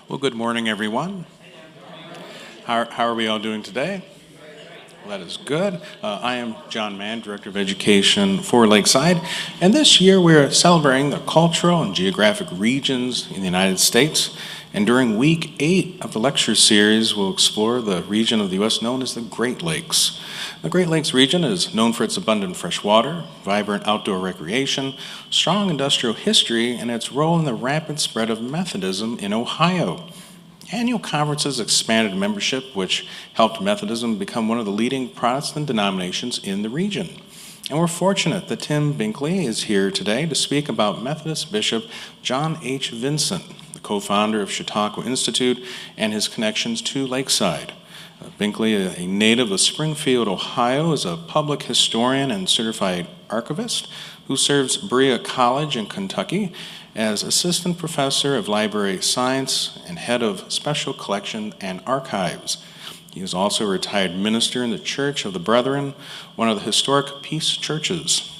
Well, good morning, everyone. How are we all doing today? Well, that is good. I am John Mann, Director of Education for Lakeside, and this year we're celebrating the cultural and geographic regions in the United States. And during week 8 of the lecture series, we'll explore the region of the U.S. known as the Great Lakes. The Great Lakes region is known for its abundant fresh water, vibrant outdoor recreation, strong industrial history, and its role in the rapid spread of Methodism in Ohio. Annual conferences expanded membership, which helped Methodism become one of the leading Protestant denominations in the region. And we're fortunate that Tim Binkley is here today to speak about Methodist Bishop John H. Vincent, the co-founder of Chautauqua Institute, and his connections to Lakeside. Binkley, a native of Springfield, Ohio, is a public historian and certified archivist who serves Berea College in Kentucky as assistant professor of library science and head of special collection and archives. He is also a retired minister in the Church of the Brethren, one of the historic Peace churches.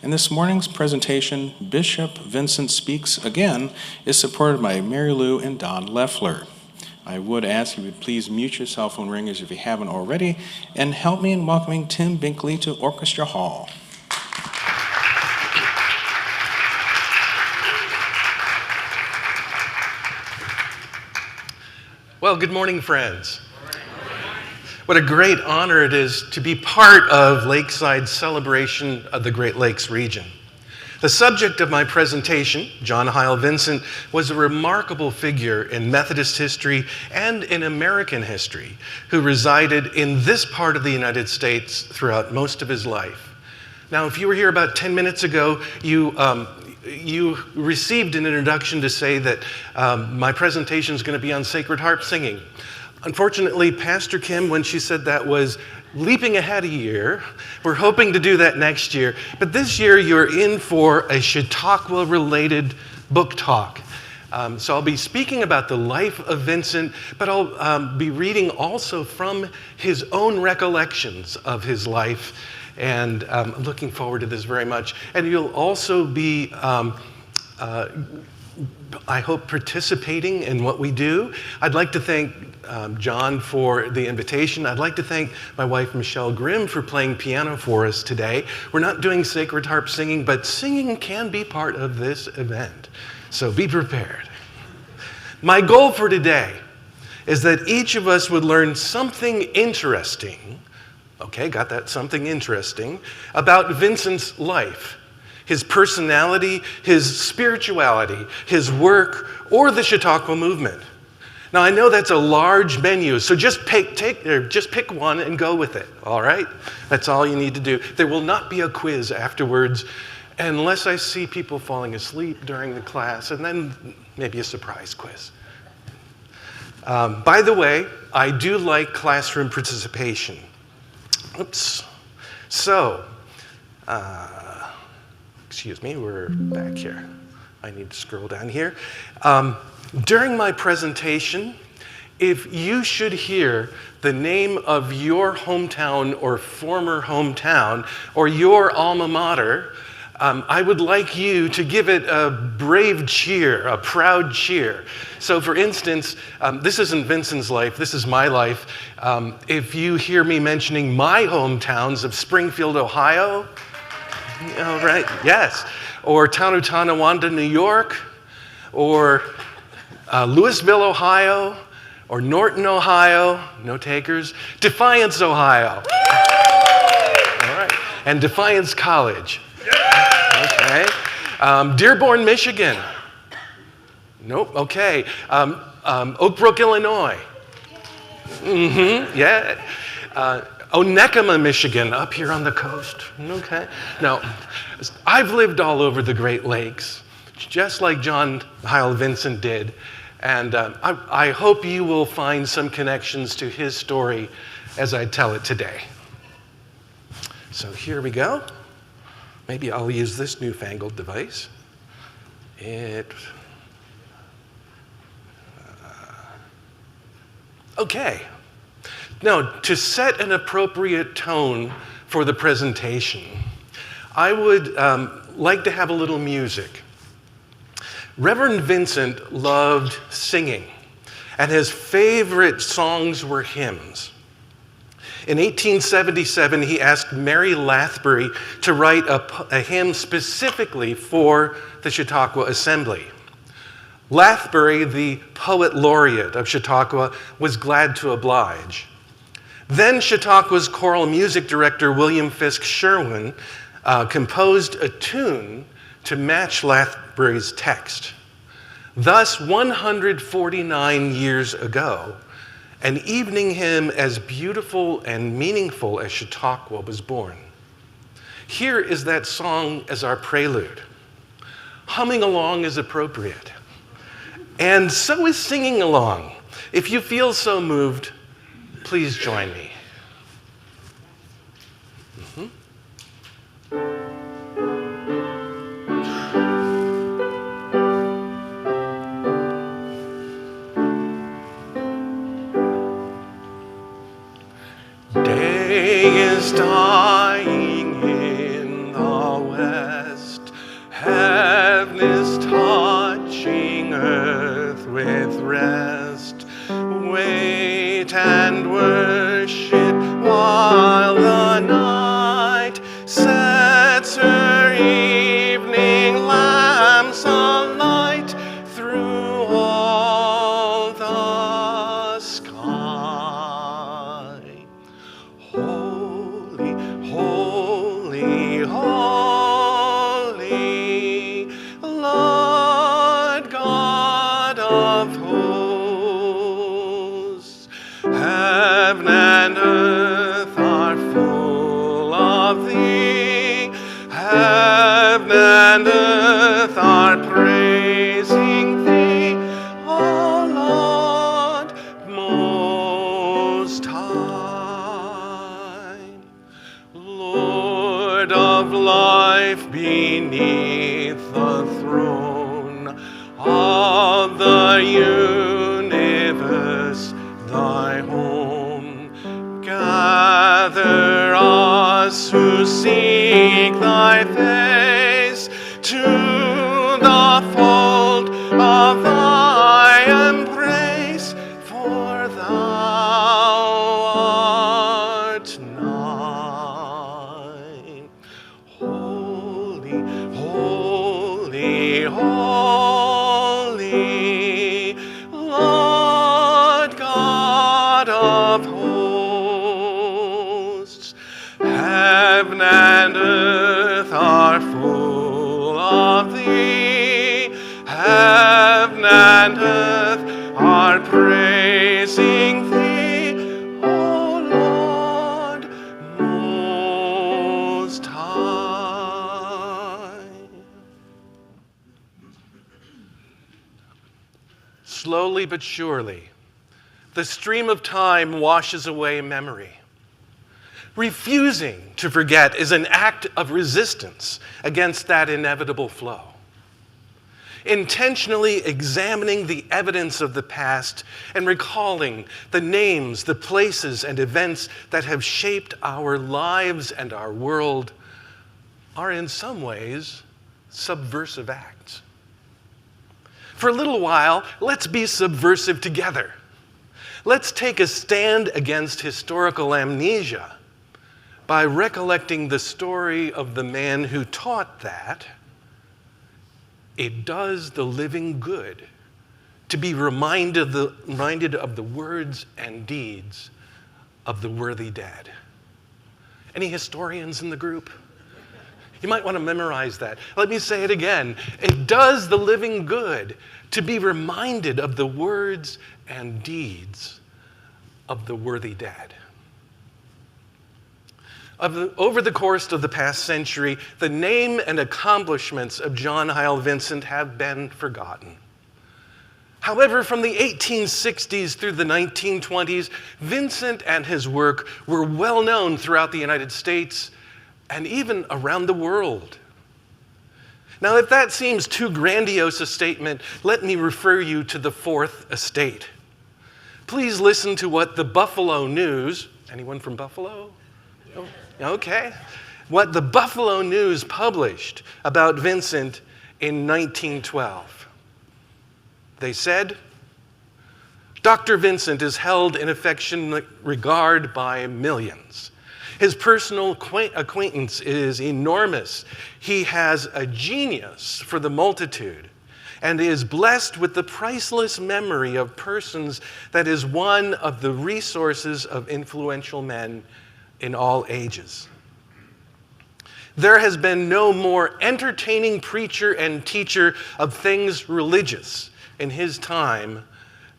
In this morning's presentation, Bishop Vincent Speaks Again is supported by Mary Lou and Don Leffler. I would ask you would please mute your cell phone ringers if you haven't already, and help me in welcoming Tim Binkley to Orchestra Hall. Well, good morning, friends. What a great honor it is to be part of Lakeside's celebration of the Great Lakes region. The subject of my presentation, John Hyle Vincent, was a remarkable figure in Methodist history and in American history who resided in this part of the United States throughout most of his life. Now, if you were here about 10 minutes ago, you received an introduction to say that my presentation is going to be on sacred harp singing. Unfortunately, Pastor Kim, when she said that, was leaping ahead a year. We're hoping to do that next year. But this year, you're in for a Chautauqua-related book talk. So I'll be speaking about the life of Vincent, but I'll be reading also from his own recollections of his life. And I'm looking forward to this very much. And you'll also be, I hope, participating in what we do. I'd like to thank John for the invitation. I'd like to thank my wife, Michelle Grimm, for playing piano for us today. We're not doing sacred harp singing, but singing can be part of this event. So be prepared. My goal for today is that each of us would learn something interesting, okay, got that, something interesting, about Vincent's life, his personality, his spirituality, his work, or the Chautauqua movement. Now, I know that's a large menu, so just pick one and go with it, all right? That's all you need to do. There will not be a quiz afterwards unless I see people falling asleep during the class, and then maybe a surprise quiz. By the way, I do like classroom participation. Oops. So, excuse me, we're back here. I need to scroll down here. During my presentation, if you should hear the name of your hometown or former hometown or your alma mater, I would like you to give it a brave cheer, a proud cheer. So for instance, this isn't Vincent's life, this is my life. If you hear me mentioning my hometowns of Springfield, Ohio, all right, yes, or Town of Tonawanda, New York, or Louisville, Ohio, or Norton, Ohio, no takers, Defiance, Ohio, all right, and Defiance College. Okay. Dearborn, Michigan. Nope. Okay. Oak Brook, Illinois. Yeah. Onekama, Michigan, up here on the coast. Okay. Now, I've lived all over the Great Lakes, just like John Hyle Vincent did, and I hope you will find some connections to his story as I tell it today. So here we go. Maybe I'll use this newfangled device. Okay. Now, to set an appropriate tone for the presentation, I would like to have a little music. Reverend Vincent loved singing. and his favorite songs were hymns. In 1877, he asked Mary Lathbury to write a hymn specifically for the Chautauqua Assembly. Lathbury, the poet laureate of Chautauqua, was glad to oblige. Then Chautauqua's choral music director, William Fisk Sherwin, composed a tune to match Lathbury's text. Thus, 149 years ago, an evening hymn as beautiful and meaningful as Chautauqua was born. Here is that song as our prelude. Humming along is appropriate. And so is singing along. If you feel so moved, please join me. Day is dying in the west. Heaven is touching earth with rest. Wait and worship while the night sets her evening lamps alight through all the sky. Holy, holy, holy, Lord God of hosts, heaven and earth are full of thee, heaven and earth are praising thee, O Lord Most High. Lord of life beneath the throne of the universe, thy home. Gather us who seek thy face to the fold of thy embrace, for thou art nigh. Holy, holy, holy, Lord God of hosts, heaven and earth are full of thee, heaven and earth are praising thee, O Lord Most High. Slowly but surely, the stream of time washes away memory. Refusing to forget is an act of resistance against that inevitable flow. Intentionally examining the evidence of the past and recalling the names, the places, and events that have shaped our lives and our world are in some ways subversive acts. For a little while, let's be subversive together. Let's take a stand against historical amnesia by recollecting the story of the man who taught that it does the living good to be reminded of the words and deeds of the worthy dead. Any historians in the group? You might want to memorize that. Let me say it again. It does the living good to be reminded of the words and deeds of the worthy dead. Over the course of the past century, the name and accomplishments of John Hyle Vincent have been forgotten. However, from the 1860s through the 1920s, Vincent and his work were well known throughout the United States and even around the world. Now, if that seems too grandiose a statement, let me refer you to the Fourth Estate. Please listen to what the Buffalo News, anyone from Buffalo? Oh, okay. What the Buffalo News published about Vincent in 1912. They said, Dr. Vincent is held in affectionate regard by millions. His personal acquaintance is enormous. He has a genius for the multitude and is blessed with the priceless memory of persons that is one of the resources of influential men in all ages. There has been no more entertaining preacher and teacher of things religious in his time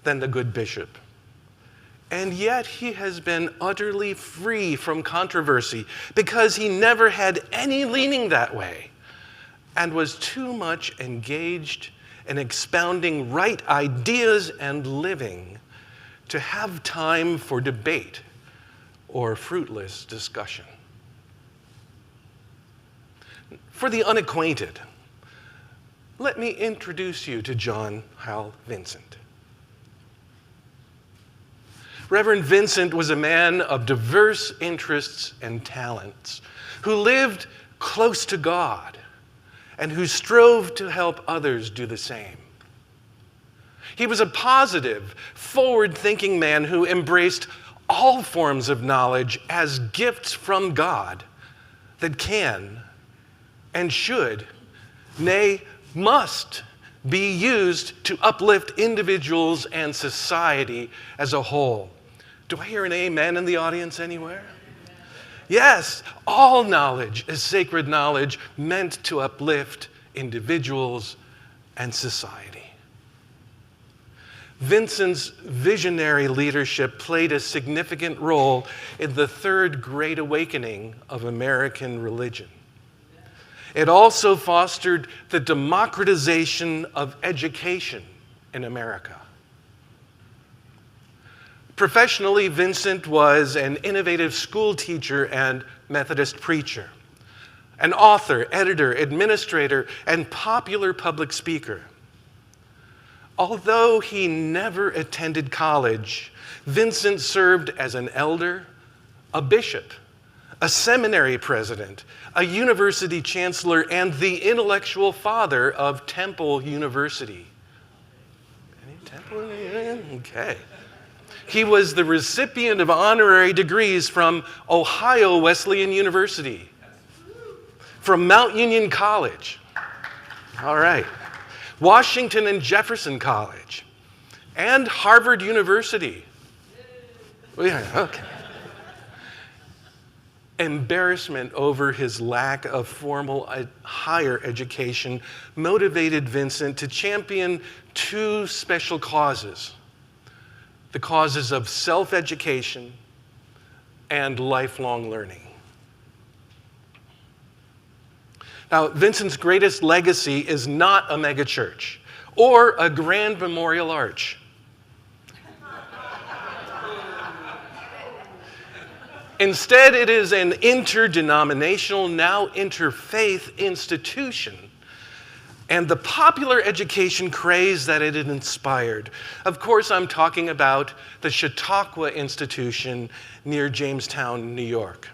than the good bishop. And yet he has been utterly free from controversy because he never had any leaning that way and was too much engaged in expounding right ideas and living to have time for debate or fruitless discussion. For the unacquainted, let me introduce you to John Hal Vincent. Reverend Vincent was a man of diverse interests and talents who lived close to God and who strove to help others do the same. He was a positive, forward-thinking man who embraced all forms of knowledge as gifts from God that can and should, nay, must be used to uplift individuals and society as a whole. Do I hear an amen in the audience anywhere? Yes, all knowledge is sacred knowledge meant to uplift individuals and society. Vincent's visionary leadership played a significant role in the Third Great Awakening of American religion. It also fostered the democratization of education in America. Professionally, Vincent was an innovative school teacher and Methodist preacher, an author, editor, administrator, and popular public speaker. Although he never attended college, Vincent served as an elder, a bishop, a seminary president, a university chancellor, and the intellectual father of Temple University. Any Temple? Okay. He was the recipient of honorary degrees from Ohio Wesleyan University, from Mount Union College, all right, Washington and Jefferson College, and Harvard University. Yeah, okay. Embarrassment over his lack of formal higher education motivated Vincent to champion two special causes: the causes of self-education and lifelong learning. Now, Vincent's greatest legacy is not a megachurch or a grand memorial arch. Instead, it is an interdenominational, now interfaith institution and the popular education craze that it inspired. Of course, I'm talking about the Chautauqua Institution near Jamestown, New York.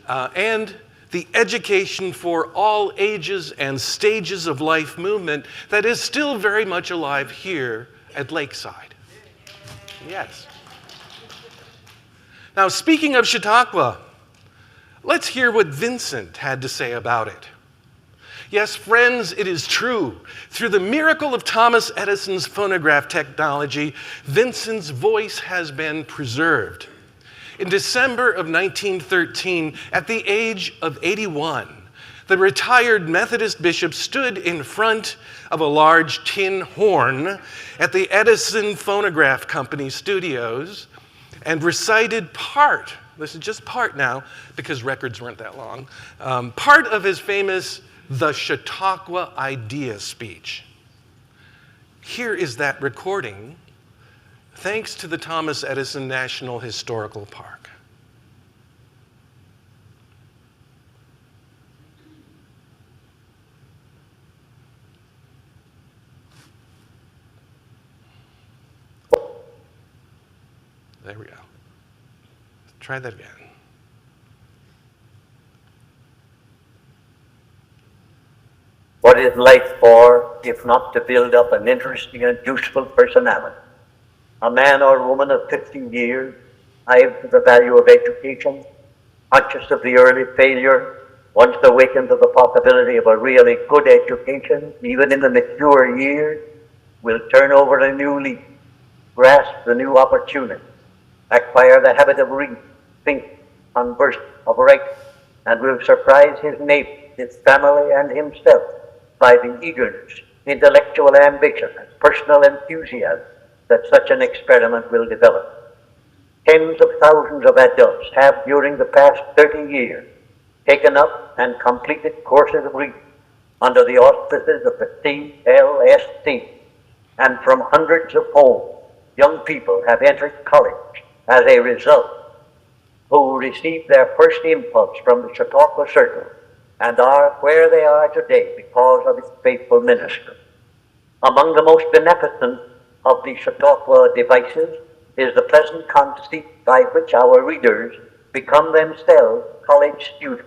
And the education for all ages and stages of life movement that is still very much alive here at Lakeside. Yes. Now, speaking of Chautauqua, let's hear what Vincent had to say about it. Yes, friends, it is true. Through the miracle of Thomas Edison's phonograph technology, Vincent's voice has been preserved. In December of 1913, at the age of 81, the retired Methodist bishop stood in front of a large tin horn at the Edison Phonograph Company studios and recited part, this is just part now because records weren't that long, part of his famous The Chautauqua Idea speech. Here is that recording, thanks to the Thomas Edison National Historical Park. There we go. Try that again. What is life for if not to build up an interesting and useful personality? a man or woman of 15 years, alive to the value of education, conscious of the early failure, once awakened to the possibility of a really good education, even in the mature years, will turn over a new leaf, grasp the new opportunity, acquire the habit of reading, think, converse, of writing, and will surprise his neighbor, his family, and himself by the eagerness, intellectual ambition, and personal enthusiasm that such an experiment will develop. Tens of thousands of adults have, during the past 30 years, taken up and completed courses of reading under the auspices of the CLSC, and from hundreds of homes, young people have entered college as a result, who received their first impulse from the Chautauqua Circle and are where they are today because of its faithful ministry. Among the most beneficent of the Chautauqua devices is the pleasant conceit by which our readers become themselves college students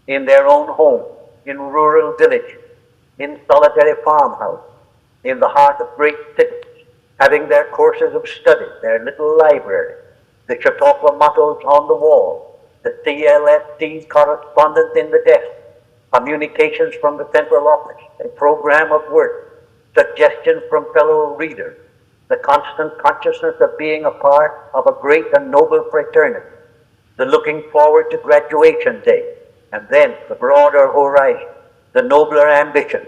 in their own homes, in rural villages, in solitary farmhouses, in the heart of great cities, having their courses of study, their little library, the Chautauqua mottos on the wall, the CLSC correspondence in the desk, communications from the central office, a program of work, suggestions from fellow readers, the constant consciousness of being a part of a great and noble fraternity, the looking forward to graduation day, and then the broader horizon, the nobler ambitions,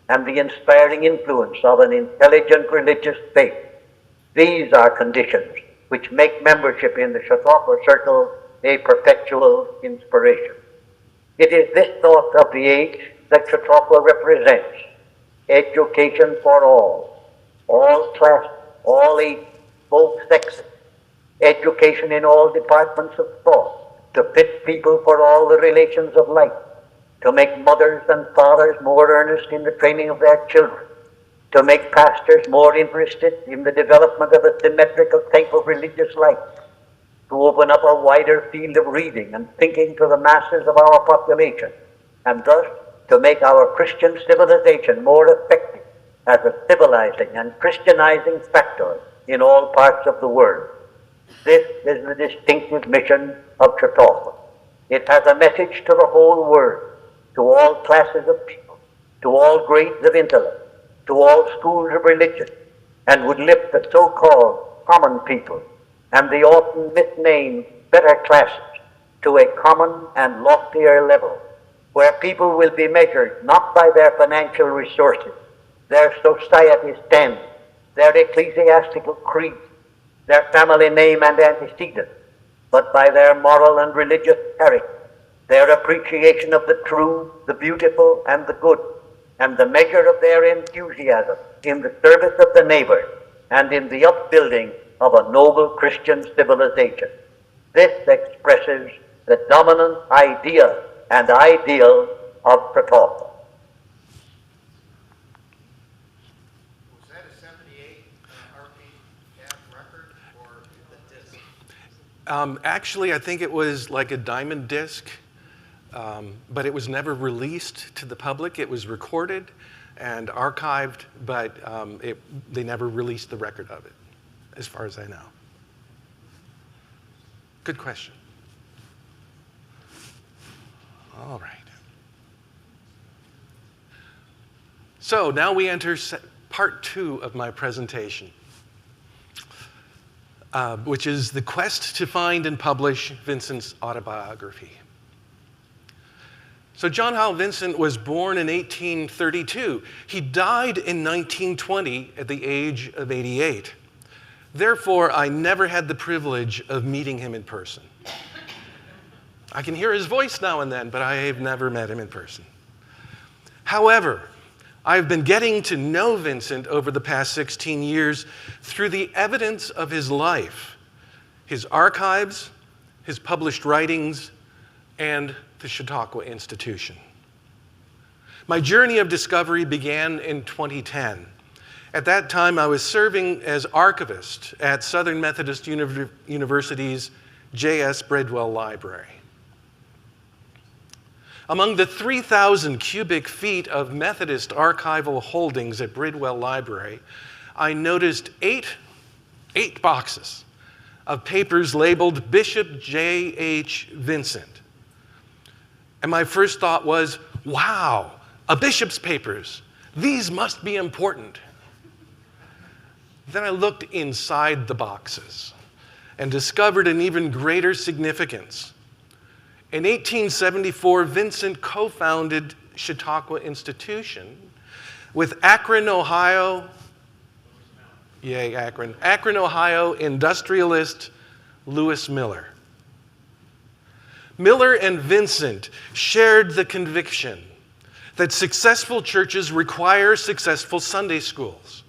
and the inspiring influence of an intelligent religious faith. These are conditions which make membership in the Chautauqua Circle a perpetual inspiration. It is this thought of the age that Chautauqua represents: education for all classes, all ages, both sexes, education in all departments of thought, to fit people for all the relations of life, to make mothers and fathers more earnest in the training of their children, to make pastors more interested in the development of a symmetrical type of religious life, to open up a wider field of reading and thinking to the masses of our population, and thus to make our Christian civilization more effective as a civilizing and Christianizing factor in all parts of the world. This is the distinctive mission of Chautauqua. It has a message to the whole world, to all classes of people, to all grades of intellect, to all schools of religion, and would lift the so-called common people and the often misnamed better classes to a common and loftier level, where people will be measured not by their financial resources, their society standing, their ecclesiastical creed, their family name and antecedents, but by their moral and religious character, their appreciation of the true, the beautiful, and the good, and the measure of their enthusiasm in the service of the neighbor and in the upbuilding of a noble Christian civilization. This expresses the dominant idea and ideal of Chautauqua. Was that a 78 RPM record or the disc? Actually, I think it was like a diamond disc, but it was never released to the public. It was recorded and archived, but they never released the record of it, as far as I know. Good question. All right. So now we enter part 2 of my presentation, which is the quest to find and publish Vincent's autobiography. So John Howell Vincent was born in 1832. He died in 1920 at the age of 88. Therefore, I never had the privilege of meeting him in person. I can hear his voice now and then, but I have never met him in person. However, I've been getting to know Vincent over the past 16 years through the evidence of his life, his archives, his published writings, and the Chautauqua Institution. My journey of discovery began in 2010. At that time, I was serving as archivist at Southern Methodist University's J.S. Bridwell Library. Among the 3,000 cubic feet of Methodist archival holdings at Bridwell Library, I noticed 8 8 boxes of papers labeled Bishop J.H. Vincent. And my first thought was, wow, a bishop's papers. These must be important. Then I looked inside the boxes and discovered an even greater significance. In 1874, Vincent co-founded Chautauqua Institution with Akron, Ohio, Ohio industrialist Lewis Miller. Miller and Vincent shared the conviction that successful churches require successful Sunday schools,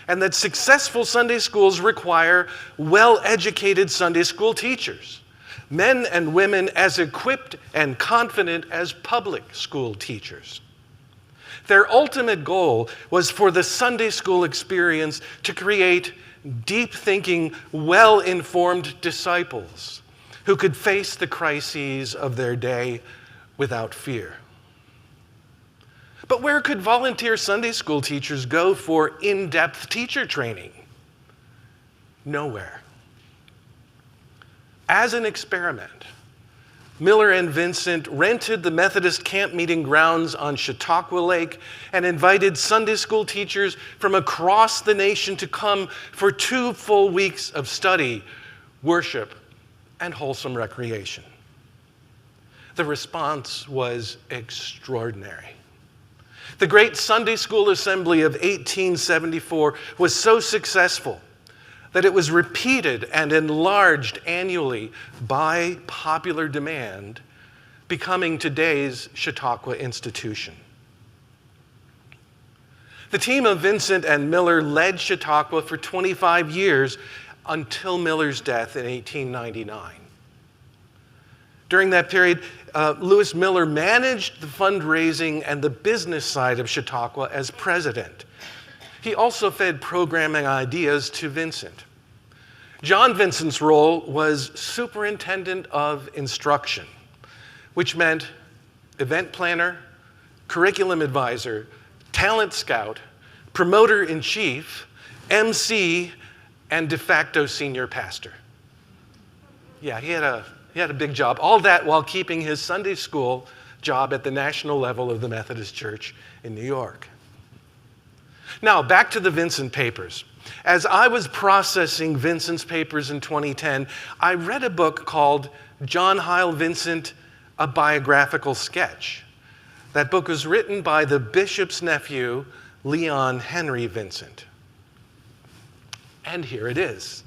and that successful Sunday schools require well-educated Sunday school teachers, men and women as equipped and confident as public school teachers. Their ultimate goal was for the Sunday school experience to create deep-thinking, well-informed disciples who could face the crises of their day without fear. But where could volunteer Sunday school teachers go for in-depth teacher training? Nowhere. As an experiment, Miller and Vincent rented the Methodist camp meeting grounds on Chautauqua Lake and invited Sunday school teachers from across the nation to come for 2 full weeks of study, worship, and wholesome recreation. The response was extraordinary. The Great Sunday School Assembly of 1874 was so successful that it was repeated and enlarged annually by popular demand, becoming today's Chautauqua Institution. The team of Vincent and Miller led Chautauqua for 25 years until Miller's death in 1899. During that period, Lewis Miller managed the fundraising and the business side of Chautauqua as president. He also fed programming ideas to Vincent. John Vincent's role was superintendent of instruction, which meant event planner, curriculum advisor, talent scout, promoter-in-chief, MC, and de facto senior pastor. Yeah, he had a big job. All that while keeping his Sunday school job at the national level of the Methodist Church in New York. Now, back to the Vincent papers. As I was processing Vincent's papers in 2010, I read a book called John Hyle Vincent, A Biographical Sketch. That book was written by the bishop's nephew, Leon Henry Vincent. And here it is.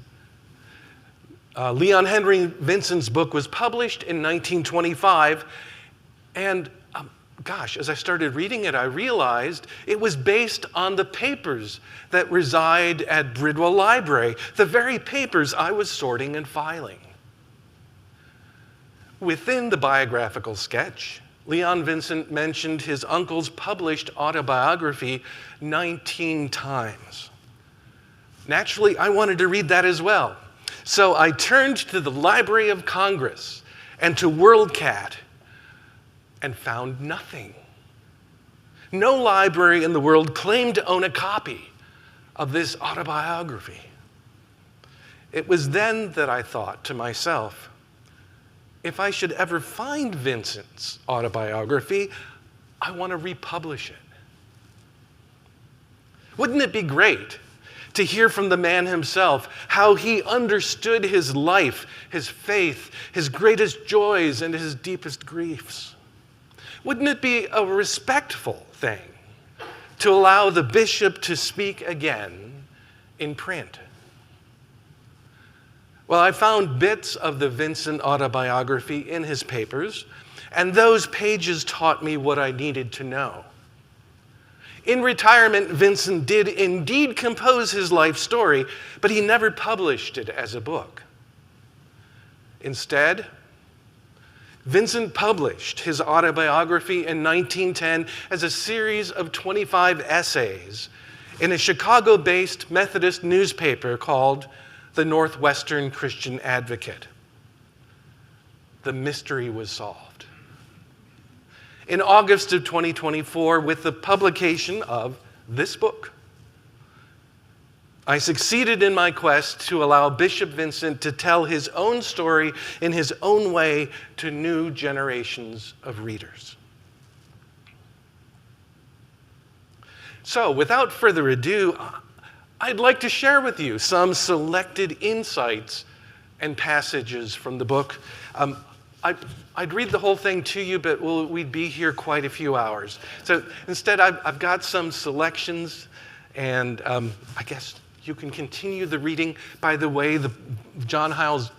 Leon Henry Vincent's book was published in 1925, and as I started reading it, I realized it was based on the papers that reside at Bridwell Library, the very papers I was sorting and filing. Within the biographical sketch, Leon Vincent mentioned his uncle's published autobiography 19 times. Naturally, I wanted to read that as well. So I turned to the Library of Congress and to WorldCat and found nothing. No library in the world claimed to own a copy of this autobiography. It was then that I thought to myself, if I should ever find Vincent's autobiography, I want to republish it. Wouldn't it be great to hear from the man himself how he understood his life, his faith, his greatest joys, and his deepest griefs? Wouldn't it be a respectful thing to allow the bishop to speak again in print? Well, I found bits of the Vincent autobiography in his papers, and those pages taught me what I needed to know. In retirement, Vincent did indeed compose his life story, but he never published it as a book. Instead, Vincent published his autobiography in 1910 as a series of 25 essays in a Chicago-based Methodist newspaper called the Northwestern Christian Advocate. The mystery was solved. In August of 2024, with the publication of this book, I succeeded in my quest to allow Bishop Vincent to tell his own story in his own way to new generations of readers. So, without further ado, I'd like to share with you some selected insights and passages from the book. I'd read the whole thing to you, but we'd be here quite a few hours. So instead, I've got some selections, and I guess you can continue the reading. By the way, John Hyles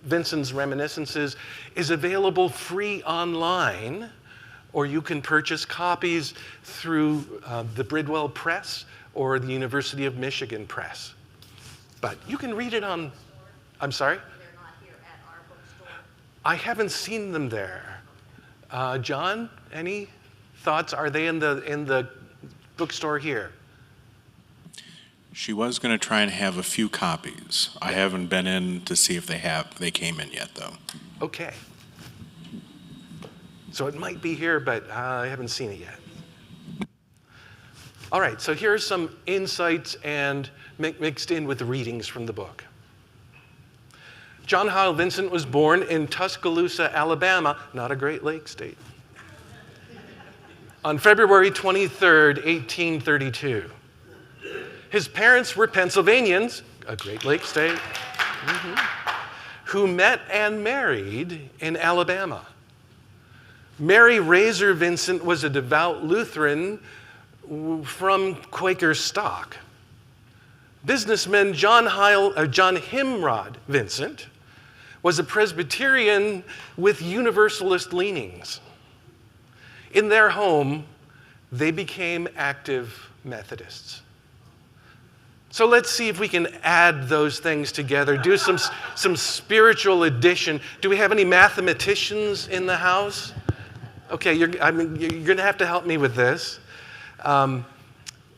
Vincent's Reminiscences is available free online, or you can purchase copies through the Bridwell Press or the University of Michigan Press. But you can read it on, I'm sorry? They're not here at our bookstore. I haven't seen them there. John, any thoughts? Are they in the bookstore here? She was going to try and have a few copies. I haven't been in to see if they came in yet, though. Okay. So it might be here, but I haven't seen it yet. All right, so here are some insights and mixed in with the readings from the book. John Hyles Vincent was born in Tuscaloosa, Alabama, not a Great Lakes state, on February 23rd, 1832. His parents were Pennsylvanians, a Great Lakes state, who met and married in Alabama. Mary Razor Vincent was a devout Lutheran from Quaker stock. Businessman John Himrod Vincent was a Presbyterian with Universalist leanings. In their home, they became active Methodists. So let's see if we can add those things together, do some spiritual addition. Do we have any mathematicians in the house? Okay, you're going to have to help me with this.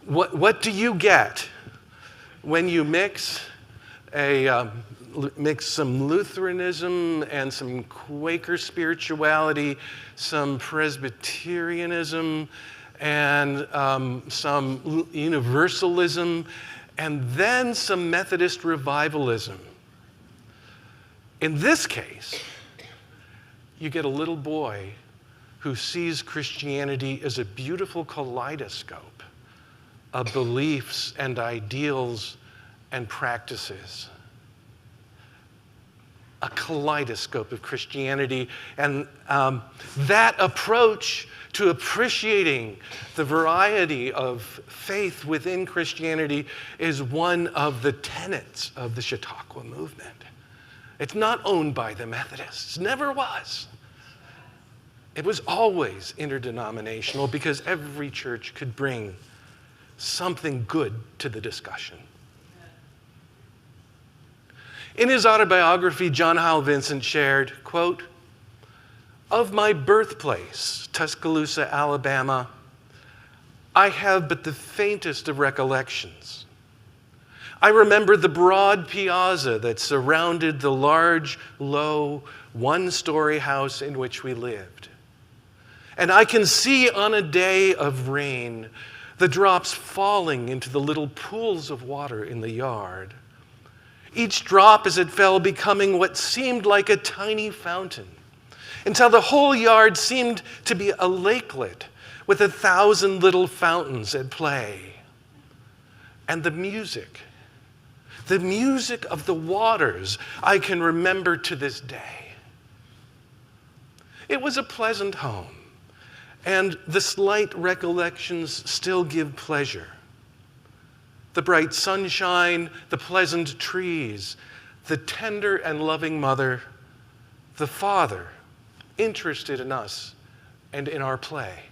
What do you get when you mix some Lutheranism and some Quaker spirituality, some Presbyterianism, and some Universalism, and then some Methodist revivalism? In this case, you get a little boy who sees Christianity as a beautiful kaleidoscope of beliefs and ideals and practices. A kaleidoscope of Christianity. And that approach to appreciating the variety of faith within Christianity is one of the tenets of the Chautauqua movement. It's not owned by the Methodists, never was. It was always interdenominational because every church could bring something good to the discussion. In his autobiography, John Hyles Vincent shared, quote, "Of my birthplace, Tuscaloosa, Alabama, I have but the faintest of recollections. I remember the broad piazza that surrounded the large, low, one-story house in which we lived. And I can see on a day of rain the drops falling into the little pools of water in the yard, each drop as it fell becoming what seemed like a tiny fountain, until the whole yard seemed to be a lakelet with 1,000 little fountains at play. And the music of the waters I can remember to this day. It was a pleasant home, and the slight recollections still give pleasure. The bright sunshine, the pleasant trees, the tender and loving mother, the father interested in us and in our play."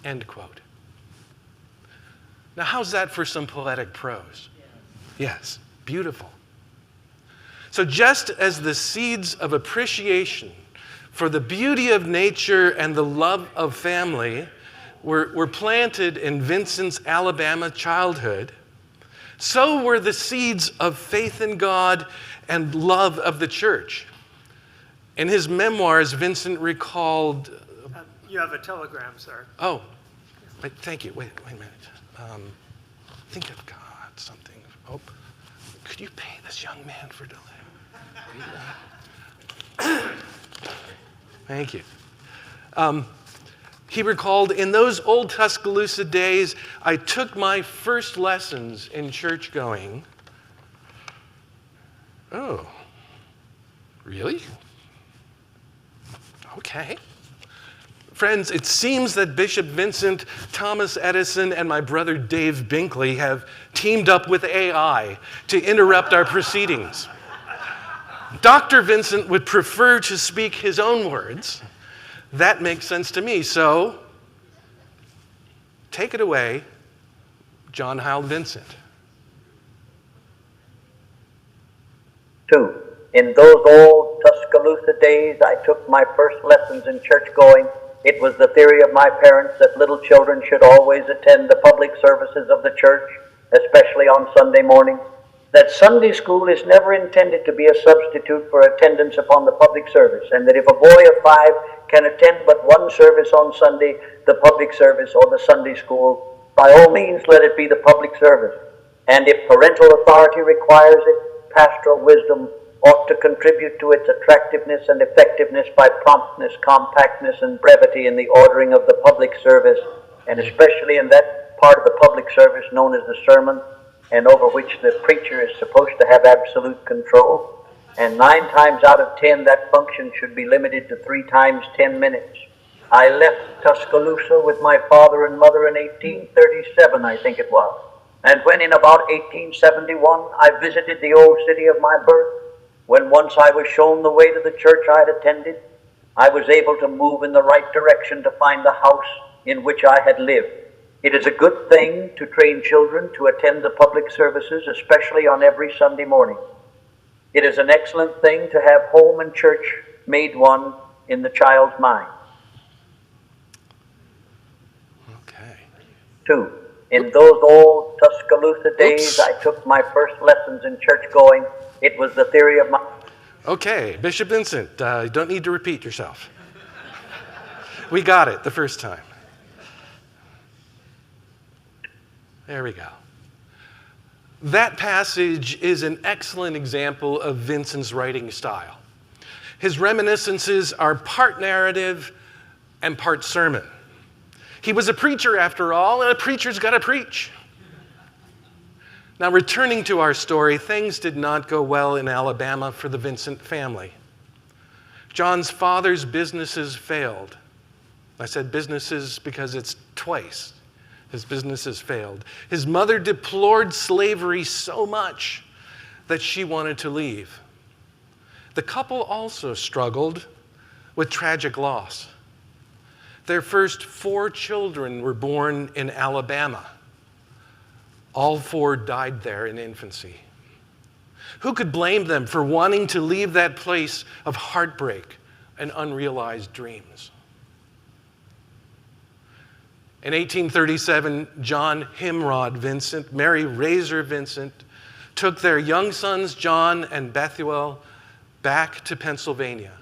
End quote. Now, how's that for some poetic prose? Yes, beautiful. So just as the seeds of appreciation for the beauty of nature and the love of family were planted in Vincent's Alabama childhood, so were the seeds of faith in God and love of the church. In his memoirs, Vincent recalled... You have a telegram, sir. Oh, thank you. Wait a minute. think I've got something. Oh, could you pay this young man for delay? Thank you. He recalled, in those old Tuscaloosa days, I took my first lessons in church going. Oh, really? Okay. Friends, it seems that Bishop Vincent, Thomas Edison, and my brother Dave Binkley have teamed up with AI to interrupt our proceedings. Dr. Vincent would prefer to speak his own words. That makes sense to me, so take it away, John Hyle Vincent. 2. In those old Tuscaloosa days, I took my first lessons in church going. It was the theory of my parents that little children should always attend the public services of the church, especially on Sunday mornings. That Sunday school is never intended to be a substitute for attendance upon the public service, and that if a boy of 5 can attend but one service on Sunday, the public service or the Sunday school, by all means let it be the public service. And if parental authority requires it, pastoral wisdom ought to contribute to its attractiveness and effectiveness by promptness, compactness, and brevity in the ordering of the public service, and especially in that part of the public service known as the sermon, and over which the preacher is supposed to have absolute control. And 9 times out of 10, that function should be limited to 3 times 10 minutes. I left Tuscaloosa with my father and mother in 1837, I think it was. And when in about 1871, I visited the old city of my birth, when once I was shown the way to the church I had attended, I was able to move in the right direction to find the house in which I had lived. It is a good thing to train children to attend the public services, especially on every Sunday morning. It is an excellent thing to have home and church made one in the child's mind. Okay. 2. In those old Tuscaloosa days, I took my first lessons in church going. It was the theory of my... Okay, Bishop Vincent, you don't need to repeat yourself. We got it the first time. There we go. That passage is an excellent example of Vincent's writing style. His reminiscences are part narrative and part sermon. He was a preacher after all, and a preacher's got to preach. Now, returning to our story, things did not go well in Alabama for the Vincent family. John's father's businesses failed. I said businesses because it's twice. His businesses failed. His mother deplored slavery so much that she wanted to leave. The couple also struggled with tragic loss. Their first 4 children were born in Alabama. All 4 died there in infancy. Who could blame them for wanting to leave that place of heartbreak and unrealized dreams? In 1837, John Himrod Vincent, Mary Razor Vincent, took their young sons John and Bethuel back to Pennsylvania,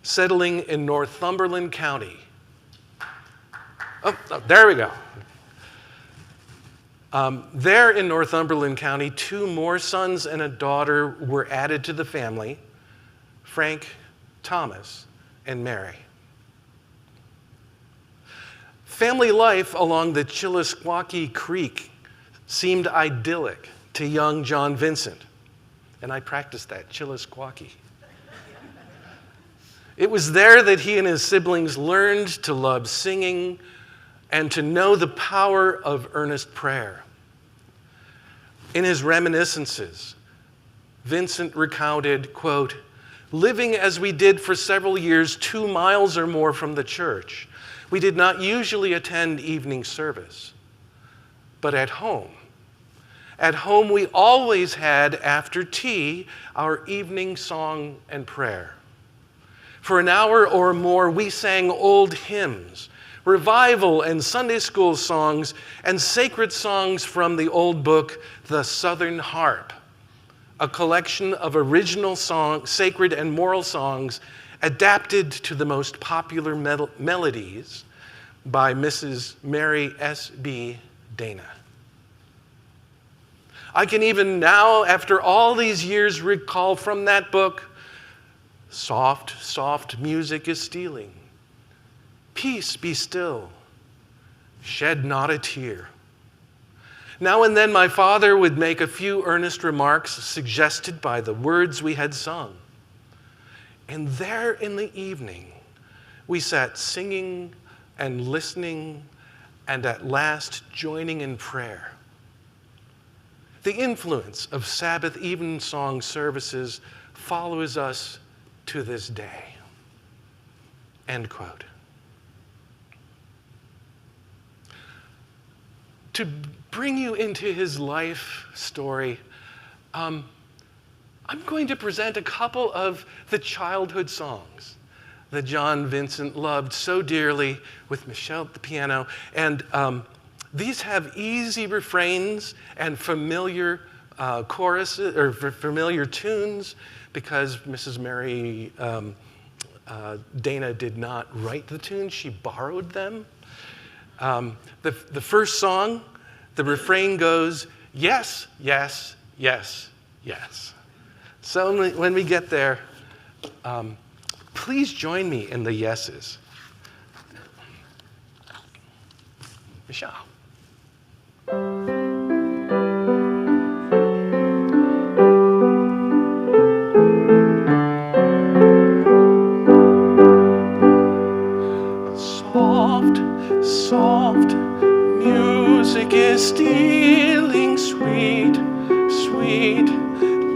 settling in Northumberland County. Oh, there we go. There in Northumberland County, 2 more sons and a daughter were added to the family, Frank, Thomas, and Mary. Family life along the Chillisquaque Creek seemed idyllic to young John Vincent, and I practiced that, Chillisquaque. It was there that he and his siblings learned to love singing and to know the power of earnest prayer. In his reminiscences, Vincent recounted, quote, living as we did for several years 2 miles or more from the church, we did not usually attend evening service, but at home. At home, we always had, after tea, our evening song and prayer. For an hour or more, we sang old hymns, revival and Sunday school songs, and sacred songs from the old book, The Southern Harp, a collection of original sacred and moral songs adapted to the most popular melodies by Mrs. Mary S.B. Dana. I can even now, after all these years, recall from that book, soft, soft music is stealing. Peace, be still. Shed not a tear. Now and then my father would make a few earnest remarks suggested by the words we had sung. And there in the evening, we sat singing and listening and at last joining in prayer. The influence of Sabbath evensong services follows us to this day. End quote. To bring you into his life story, I'm going to present a couple of the childhood songs that John Vincent loved so dearly with Michelle at the piano. And these have easy refrains and familiar choruses, or familiar tunes, because Mrs. Mary Dana did not write the tunes, she borrowed them. The first song, the refrain goes, yes, yes, yes, yes. So when we get there, please join me in the yeses. Michelle. Soft, soft music is stealing, sweet, sweet,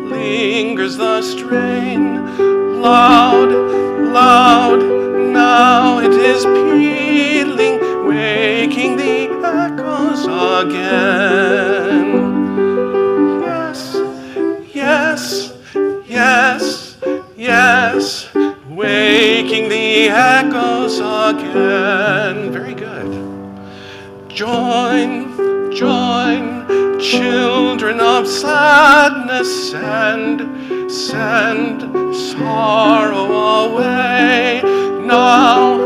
lingers the strain. Loud, loud, now it is pealing, waking the echoes again. Yes, yes, yes, yes, waking the echoes again. Very good. Join, join, children of sadness, send sorrow away. Now,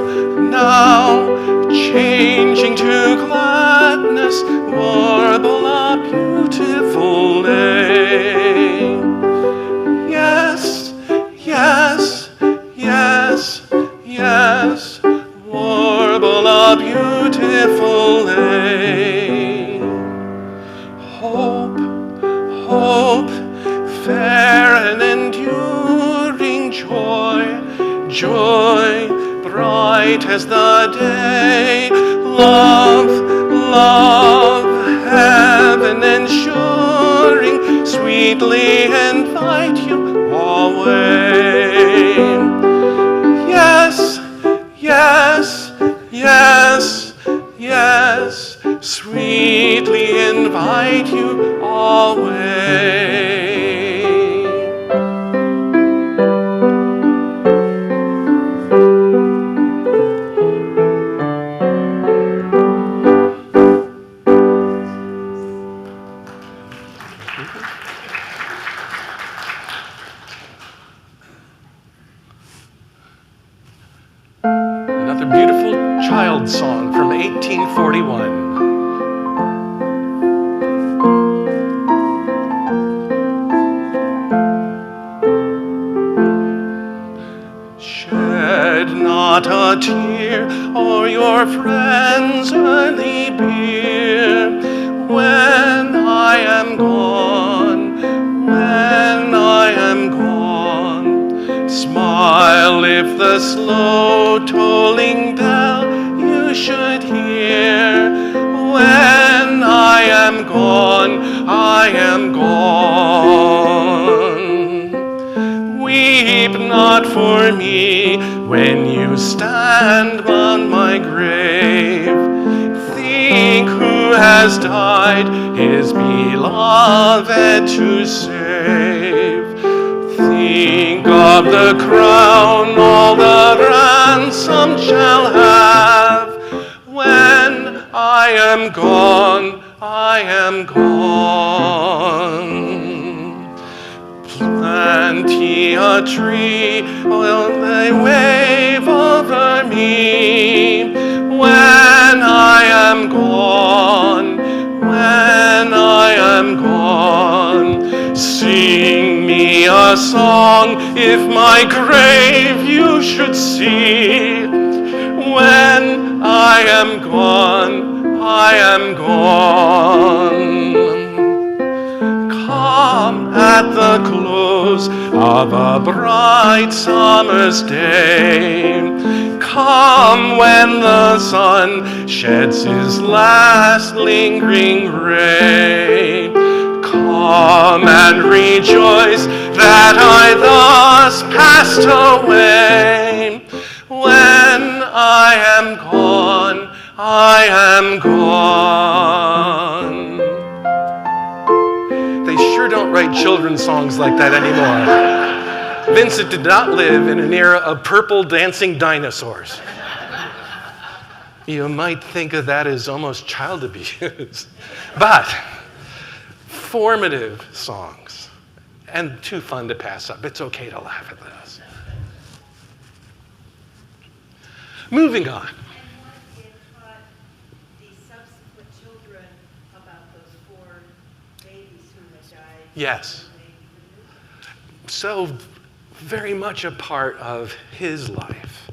changing to gladness, warble a beautiful lay. Yes, yes, yes, yes, warble a beautiful lay. Hope, hope, fair and enduring joy, joy, bright as the day. Love, love, heaven ensuring, sweetly invite you away. Yes, yes, yes, yes, sweetly invite you away. Another beautiful child song from 1841. Shed not a tear o'er your friend's early bier. When I am gone, when I am gone, smile if the slow tolling bell you should hear. When I am gone, I am gone. Weep not for me when you stand on my grave. Think who has died his beloved to save. Think of the crown all the ransom shall have. When I am gone, I am gone. Plant ye a tree, will they wave over me? When I am gone, when I am gone. gone. Sing me a song if my grave you should see. When I am gone, I am gone. Come at the close of a bright summer's day. Come when the sun sheds his last lingering ray. Come and rejoice that I thus passed away. When I am gone, I am gone. They sure don't write children's songs like that anymore. Vincent did not live in an era of purple dancing dinosaurs. You might think of that as almost child abuse. But formative songs, and too fun to pass up. It's okay to laugh at this. Moving on. And what it taught the subsequent children about those 4 babies who had died. Yes. So very much a part of his life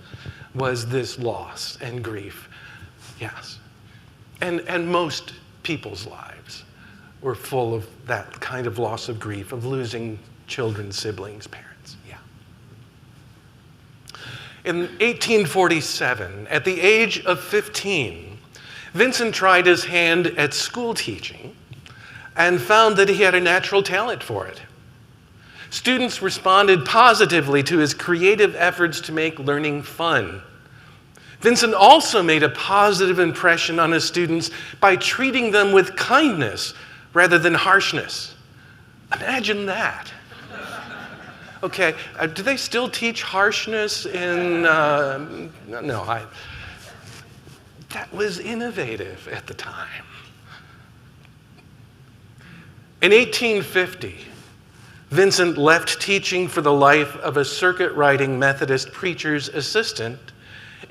was this loss and grief. Yes. And most people's lives were full of that kind of loss of grief, of losing children, siblings, parents. Yeah. In 1847, at the age of 15, Vincent tried his hand at school teaching and found that he had a natural talent for it. Students responded positively to his creative efforts to make learning fun. Vincent also made a positive impression on his students by treating them with kindness rather than harshness. Imagine that. Okay, do they still teach harshness in, that was innovative at the time. In 1850, Vincent left teaching for the life of a circuit-riding Methodist preacher's assistant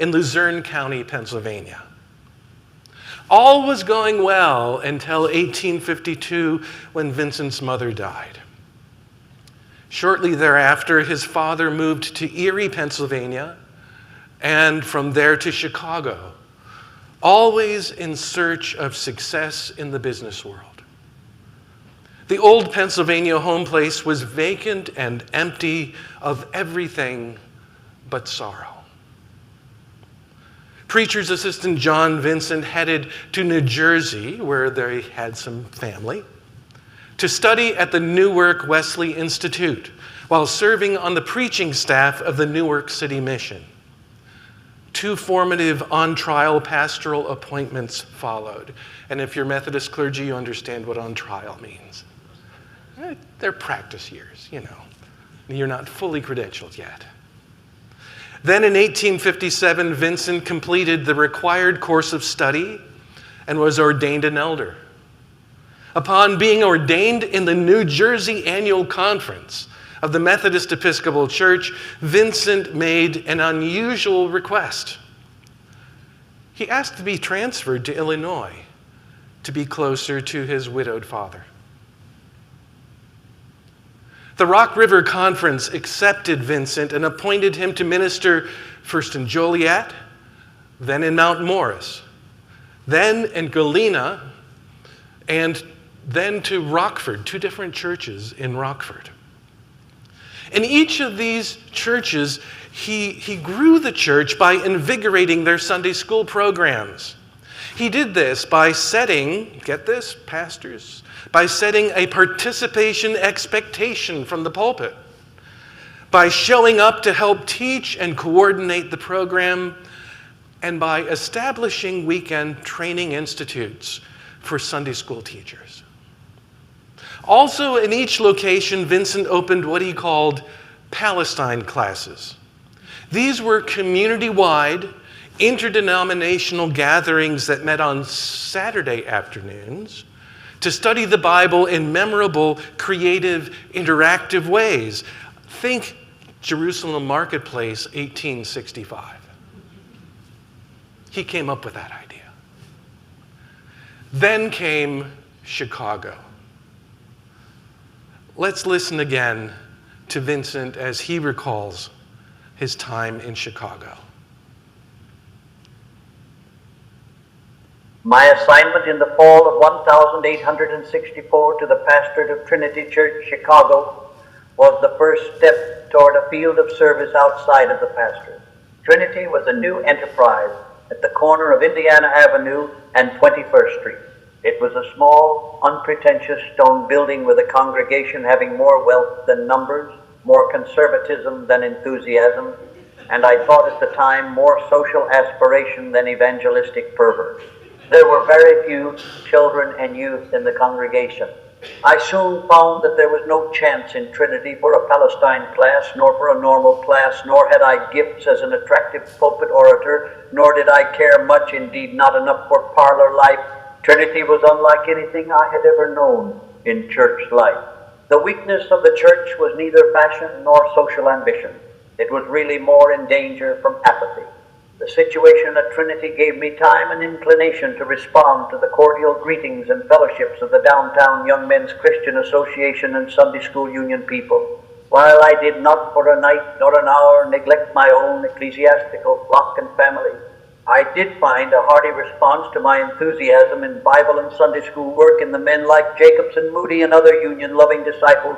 in Luzerne County, Pennsylvania. All was going well until 1852 when Vincent's mother died. Shortly thereafter, his father moved to Erie, Pennsylvania, and from there to Chicago, always in search of success in the business world. The old Pennsylvania home place was vacant and empty of everything but sorrow. Preacher's assistant John Vincent headed to New Jersey, where they had some family, to study at the Newark Wesley Institute while serving on the preaching staff of the Newark City Mission. 2 formative on-trial pastoral appointments followed. And if you're Methodist clergy, you understand what on trial means. They're practice years, you know. You're not fully credentialed yet. Then in 1857, Vincent completed the required course of study and was ordained an elder. Upon being ordained in the New Jersey Annual Conference of the Methodist Episcopal Church, Vincent made an unusual request. He asked to be transferred to Illinois to be closer to his widowed father. The Rock River Conference accepted Vincent and appointed him to minister first in Joliet, then in Mount Morris, then in Galena, and then to Rockford, 2 different churches in Rockford. In each of these churches, he grew the church by invigorating their Sunday school programs. He did this by setting, get this, pastors, by setting a participation expectation from the pulpit, by showing up to help teach and coordinate the program, and by establishing weekend training institutes for Sunday school teachers. Also, in each location, Vincent opened what he called Palestine classes. These were community-wide, interdenominational gatherings that met on Saturday afternoons to study the Bible in memorable, creative, interactive ways. Think Jerusalem Marketplace, 1865. He came up with that idea. Then came Chicago. Let's listen again to Vincent as he recalls his time in Chicago. My assignment in the fall of 1864 to the pastorate of Trinity Church, Chicago, was the first step toward a field of service outside of the pastorate. Trinity was a new enterprise at the corner of Indiana Avenue and 21st Street. It was a small, unpretentious stone building with a congregation having more wealth than numbers, more conservatism than enthusiasm, and I thought at the time more social aspiration than evangelistic fervor. There were very few children and youth in the congregation. I soon found that there was no chance in Trinity for a Palestine class, nor for a normal class, nor had I gifts as an attractive pulpit orator, nor did I care much, indeed not enough, for parlor life. Trinity was unlike anything I had ever known in church life. The weakness of the church was neither fashion nor social ambition. It was really more in danger from apathy. The situation at Trinity gave me time and inclination to respond to the cordial greetings and fellowships of the downtown Young Men's Christian Association and Sunday School Union people. While I did not for a night nor an hour neglect my own ecclesiastical flock and family, I did find a hearty response to my enthusiasm in Bible and Sunday school work in the men like Jacobs and Moody and other union-loving disciples.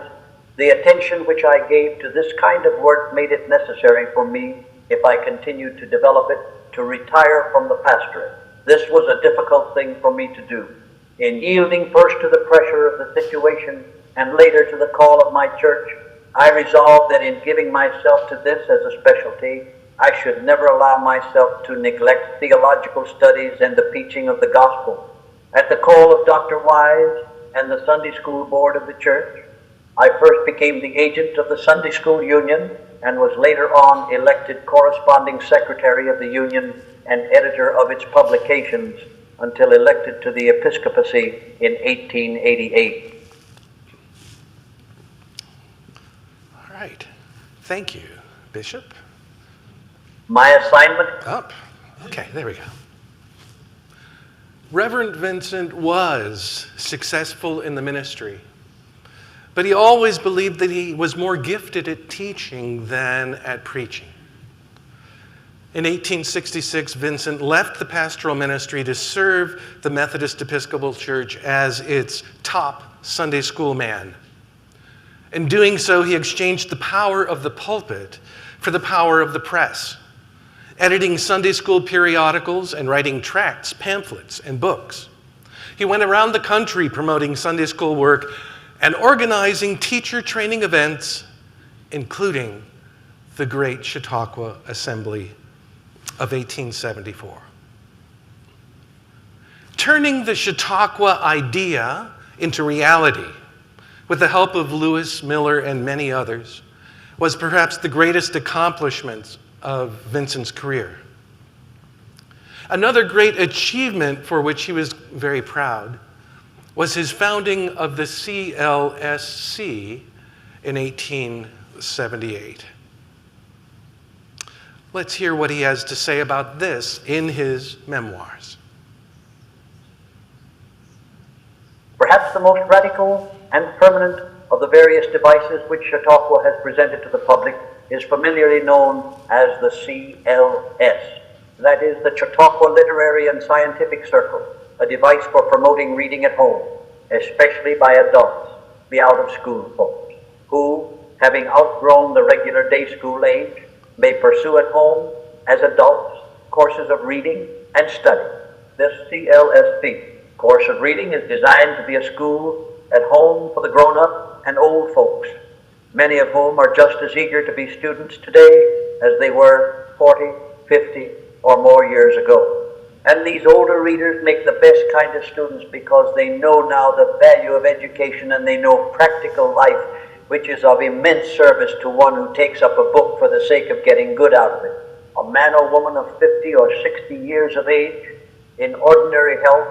The attention which I gave to this kind of work made it necessary for me, if I continued to develop it, to retire from the pastorate. This was a difficult thing for me to do. In yielding first to the pressure of the situation and later to the call of my church, I resolved that in giving myself to this as a specialty, I should never allow myself to neglect theological studies and the preaching of the gospel. At the call of Dr. Wise and the Sunday School Board of the church, I first became the agent of the Sunday School Union and was later on elected corresponding secretary of the union and editor of its publications until elected to the episcopacy in 1888. All right. Thank you, Bishop. My assignment... Up. Okay, there we go. Reverend Vincent was successful in the ministry, but he always believed that he was more gifted at teaching than at preaching. In 1866, Vincent left the pastoral ministry to serve the Methodist Episcopal Church as its top Sunday school man. In doing so, he exchanged the power of the pulpit for the power of the press, editing Sunday school periodicals and writing tracts, pamphlets, and books. He went around the country promoting Sunday school work and organizing teacher training events, including the Great Chautauqua Assembly of 1874. Turning the Chautauqua idea into reality with the help of Lewis, Miller, and many others was perhaps the greatest accomplishment of Vincent's career. Another great achievement for which he was very proud was his founding of the CLSC in 1878. Let's hear what he has to say about this in his memoirs. Perhaps the most radical and permanent of the various devices which Chautauqua has presented to the public is familiarly known as the CLS. That is the Chautauqua Literary and Scientific Circle, a device for promoting reading at home, especially by adults, the out-of-school folks, who, having outgrown the regular day school age, may pursue at home, as adults, courses of reading and study. This CLSP course of reading is designed to be a school at home for the grown-up and old folks, many of whom are just as eager to be students today as they were 40, 50, or more years ago. And these older readers make the best kind of students because they know now the value of education and they know practical life, which is of immense service to one who takes up a book for the sake of getting good out of it. A man or woman of 50 or 60 years of age in ordinary health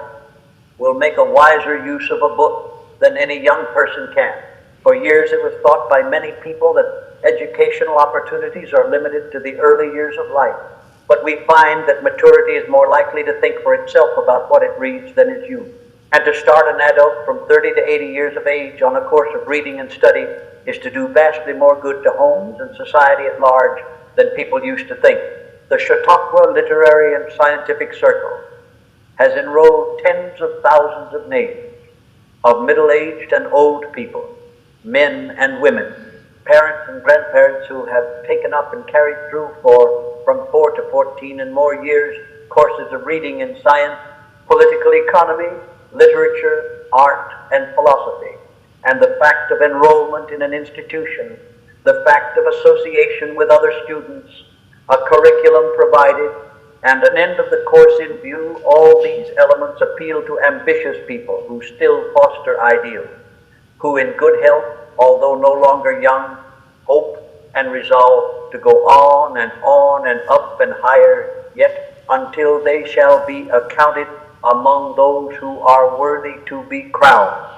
will make a wiser use of a book than any young person can. For years it was thought by many people that educational opportunities are limited to the early years of life. But we find that maturity is more likely to think for itself about what it reads than its youth. And to start an adult from 30 to 80 years of age on a course of reading and study is to do vastly more good to homes and society at large than people used to think. The Chautauqua Literary and Scientific Circle has enrolled tens of thousands of names of middle-aged and old people, men and women, parents and grandparents who have taken up and carried through from 4 to 14 and more years courses of reading in science, political economy, literature, art, and philosophy. And the fact of enrollment in an institution, the fact of association with other students, a curriculum provided, and an end of the course in view, all these elements appeal to ambitious people who still foster ideals, who in good health, although no longer young, hope and resolve to go on and up and higher, yet until they shall be accounted among those who are worthy to be crowned.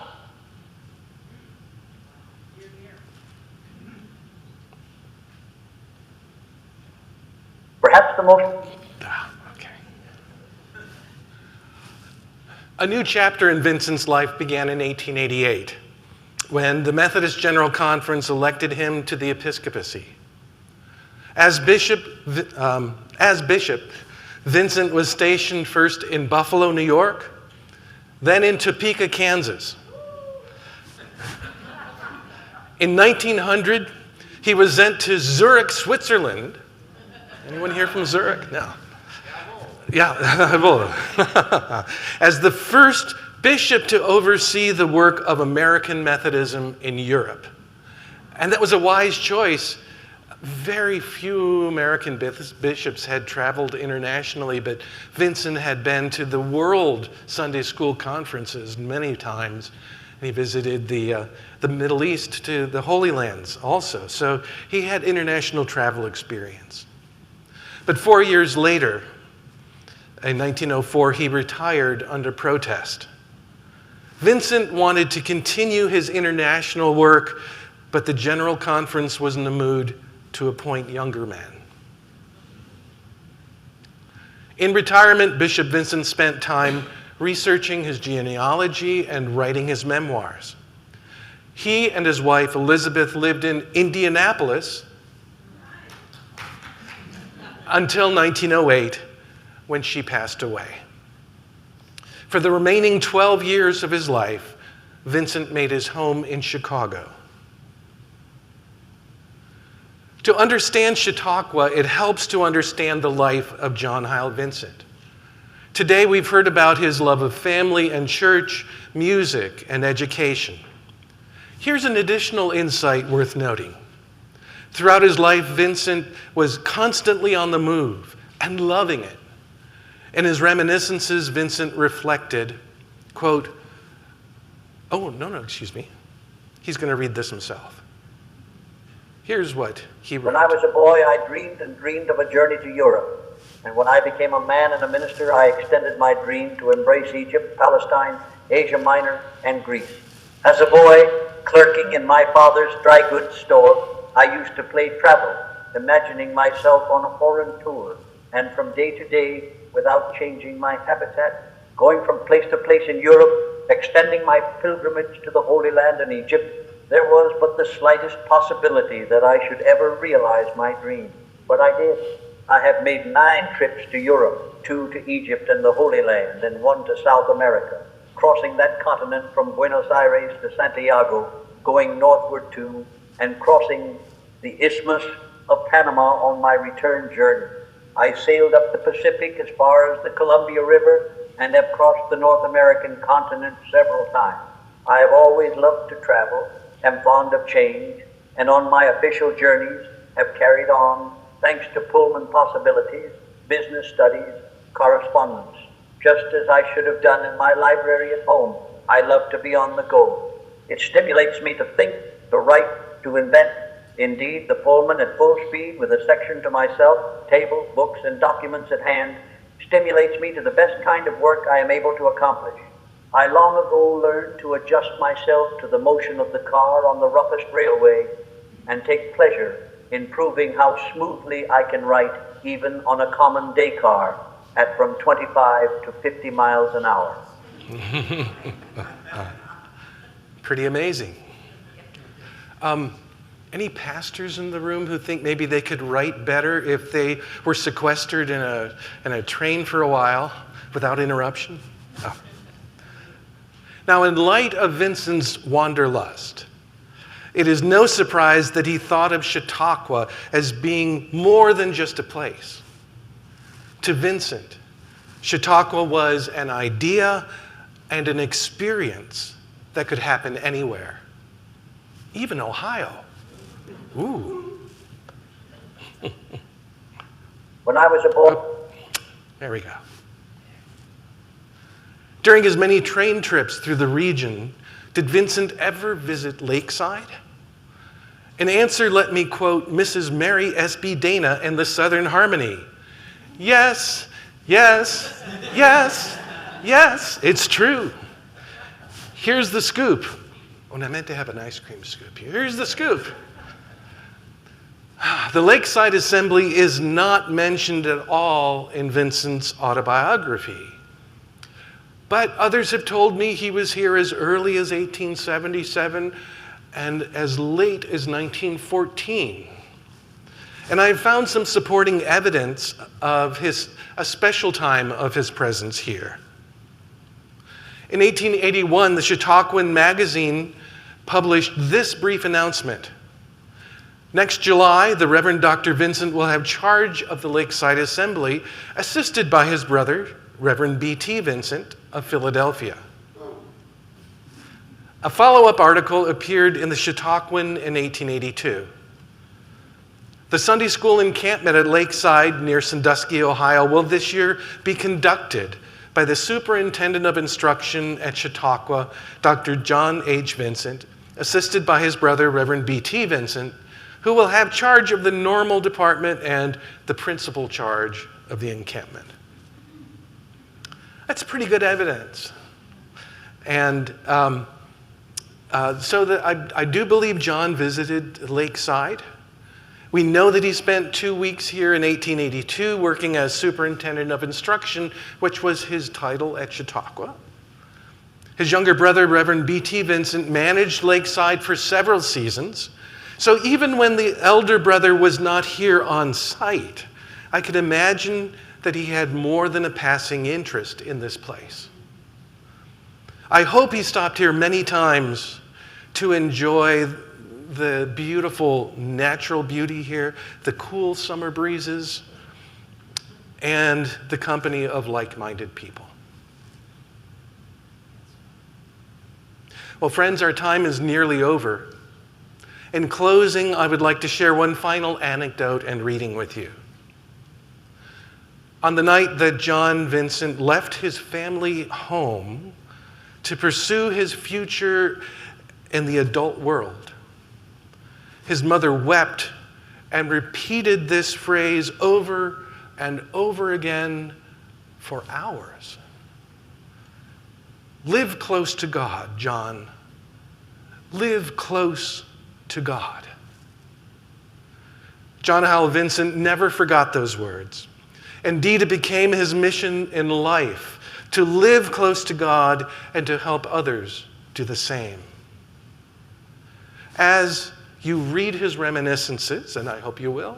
Perhaps the most... A new chapter in Vincent's life began in 1888, when the Methodist General Conference elected him to the episcopacy. As bishop, Vincent was stationed first in Buffalo, New York, then in Topeka, Kansas. In 1900, he was sent to Zurich, Switzerland. Anyone here from Zurich? No. Yeah, as the first bishop to oversee the work of American Methodism in Europe. And that was a wise choice. Very few American bishops had traveled internationally, but Vincent had been to the World Sunday School Conferences many times. And he visited the Middle East to the Holy Lands also. So he had international travel experience. But 4 years later, in 1904, he retired under protest. Vincent wanted to continue his international work, but the General Conference was in the mood to appoint younger men. In retirement, Bishop Vincent spent time researching his genealogy and writing his memoirs. He and his wife, Elizabeth, lived in Indianapolis until 1908, when she passed away. For the remaining 12 years of his life, Vincent made his home in Chicago. To understand Chautauqua, it helps to understand the life of John Hyle Vincent. Today, we've heard about his love of family and church, music, and education. Here's an additional insight worth noting. Throughout his life, Vincent was constantly on the move and loving it. In his reminiscences, Vincent reflected, quote, he's going to read this himself. Here's what he wrote. When I was a boy, I dreamed and dreamed of a journey to Europe. And when I became a man and a minister, I extended my dream to embrace Egypt, Palestine, Asia Minor, and Greece. As a boy, clerking in my father's dry goods store, I used to play travel, imagining myself on a foreign tour, and from day to day, without changing my habitat, going from place to place in Europe, extending my pilgrimage to the Holy Land in Egypt, there was but the slightest possibility that I should ever realize my dream. But I did. I have made 9 trips to Europe, 2 to Egypt and the Holy Land, and 1 to South America, crossing that continent from Buenos Aires to Santiago, going northward to, and crossing the Isthmus of Panama on my return journey. I sailed up the Pacific as far as the Columbia River and have crossed the North American continent several times. I have always loved to travel, am fond of change, and on my official journeys have carried on, thanks to Pullman possibilities, business studies, correspondence. Just as I should have done in my library at home, I love to be on the go. It stimulates me to think, to write, to invent. Indeed, the Pullman at full speed with a section to myself, table, books, and documents at hand, stimulates me to the best kind of work I am able to accomplish. I long ago learned to adjust myself to the motion of the car on the roughest railway and take pleasure in proving how smoothly I can write even on a common day car at from 25 to 50 miles an hour. Pretty amazing. Any pastors in the room who think maybe they could write better if they were sequestered in a train for a while without interruption? Oh. Now, in light of Vincent's wanderlust, it is no surprise that he thought of Chautauqua as being more than just a place. To Vincent, Chautauqua was an idea and an experience that could happen anywhere, even Ohio. Ooh. When I was a boy, There we go. During his many train trips through the region, did Vincent ever visit Lakeside? In answer, let me quote Mrs. Mary S.B. Dana and the Southern Harmony. Yes, yes, yes, yes, it's true. Here's the scoop. Oh, and I meant to have an ice cream scoop here. Here's the scoop. The Lakeside Assembly is not mentioned at all in Vincent's autobiography. But others have told me he was here as early as 1877 and as late as 1914. And I found some supporting evidence of a special time of his presence here. In 1881, the Chautauquan magazine published this brief announcement. Next July, the Reverend Dr. Vincent will have charge of the Lakeside Assembly, assisted by his brother, Reverend B.T. Vincent of Philadelphia. A follow-up article appeared in the Chautauquan in 1882. The Sunday school encampment at Lakeside near Sandusky, Ohio, will this year be conducted by the Superintendent of Instruction at Chautauqua, Dr. John H. Vincent, assisted by his brother, Reverend B.T. Vincent, who will have charge of the normal department and the principal charge of the encampment. That's pretty good evidence. And so that I do believe John visited Lakeside. We know that he spent 2 weeks here in 1882 working as superintendent of instruction, which was his title at Chautauqua. His younger brother, Reverend B.T. Vincent, managed Lakeside for several seasons. So even when the elder brother was not here on site, I could imagine that he had more than a passing interest in this place. I hope he stopped here many times to enjoy the beautiful natural beauty here, the cool summer breezes, and the company of like-minded people. Well, friends, our time is nearly over. In closing, I would like to share one final anecdote and reading with you. On the night that John Vincent left his family home to pursue his future in the adult world, his mother wept and repeated this phrase over and over again for hours. Live close to God, John. Live close to God. John Howell Vincent never forgot those words. Indeed, it became his mission in life to live close to God and to help others do the same. As you read his reminiscences, and I hope you will,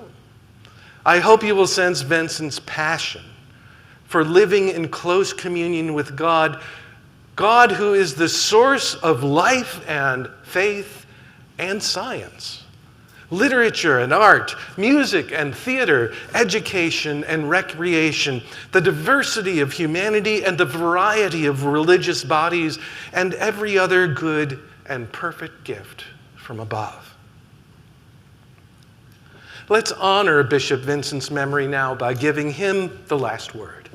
I hope you will sense Vincent's passion for living in close communion with God, God who is the source of life and faith and science, literature and art, music and theater, education and recreation, the diversity of humanity and the variety of religious bodies, and every other good and perfect gift from above. Let's honor Bishop Vincent's memory now by giving him the last word.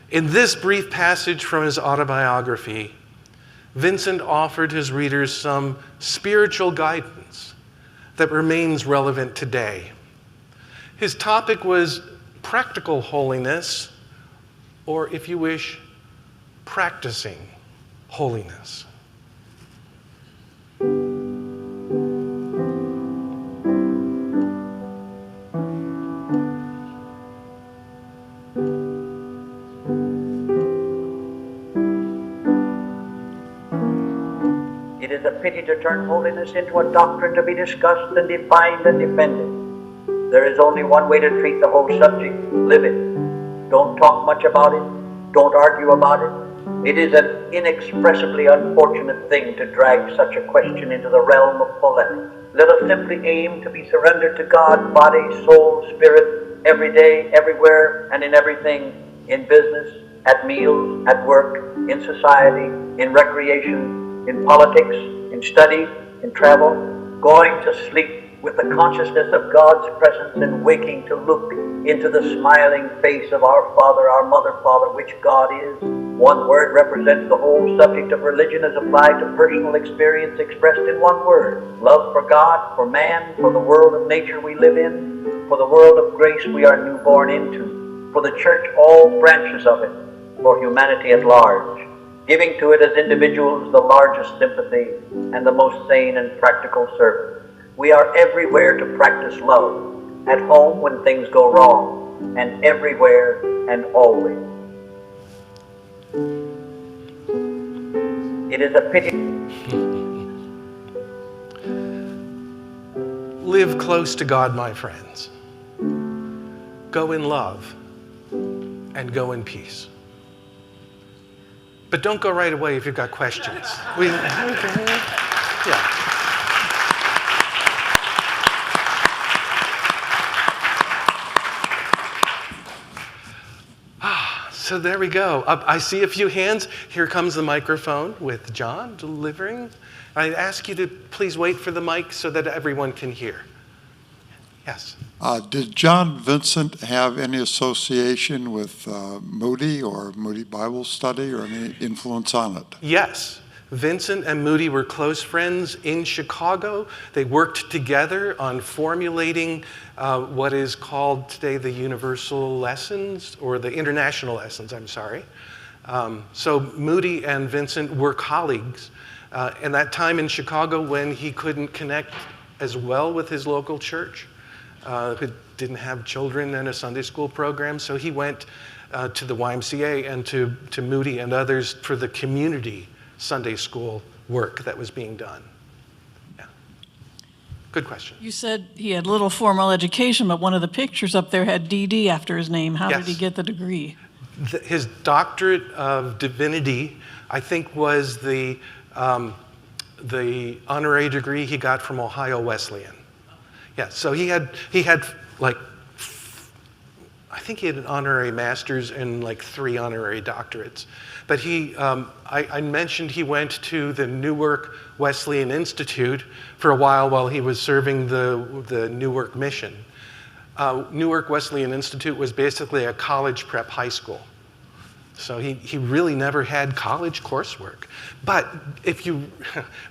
In this brief passage from his autobiography, Vincent offered his readers some spiritual guidance that remains relevant today. His topic was practical holiness, or if you wish, practicing holiness. pity to turn holiness into a doctrine to be discussed and defined and defended. There is only one way to treat the whole subject: live it. Don't talk much about it. Don't argue about it. It is an inexpressibly unfortunate thing to drag such a question into the realm of polemic. Let us simply aim to be surrendered to God, body, soul, spirit, every day, everywhere, and in everything, in business, at meals, at work, in society, in recreation, in politics, in study, in travel, going to sleep with the consciousness of God's presence and waking to look into the smiling face of our Father, our Mother, Father, which God is. One word represents the whole subject of religion as applied to personal experience expressed in one word: love for God, for man, for the world of nature we live in, for the world of grace we are newborn into, for the church, all branches of it, for humanity at large, giving to it as individuals the largest sympathy and the most sane and practical service. We are everywhere to practice love, at home when things go wrong, and everywhere and always. It is a pity. Live close to God, my friends. Go in love and go in peace. But don't go right away if you've got questions. Yeah. So there we go. I see a few hands. Here comes the microphone with John delivering. I ask you to please wait for the mic so that everyone can hear. Yes. Did John Vincent have any association with Moody or Moody Bible Study or any influence on it? Yes. Vincent and Moody were close friends in Chicago. They worked together on formulating what is called today the Universal Lessons, or the International Lessons, I'm sorry. So Moody and Vincent were colleagues. In that time in Chicago when he couldn't connect as well with his local church, who didn't have children and a Sunday school program, so he went to the YMCA and to Moody and others for the community Sunday school work that was being done. Yeah. Good question. You said he had little formal education, but one of the pictures up there had DD after his name. How did he get the degree? His doctorate of divinity, I think, was the honorary degree he got from Ohio Wesleyan. Yeah, so he had like, I think he had an honorary master's and like 3 honorary doctorates. But I mentioned he went to the Newark Wesleyan Institute for a while he was serving the Newark mission. Newark Wesleyan Institute was basically a college prep high school. So he really never had college coursework. But if you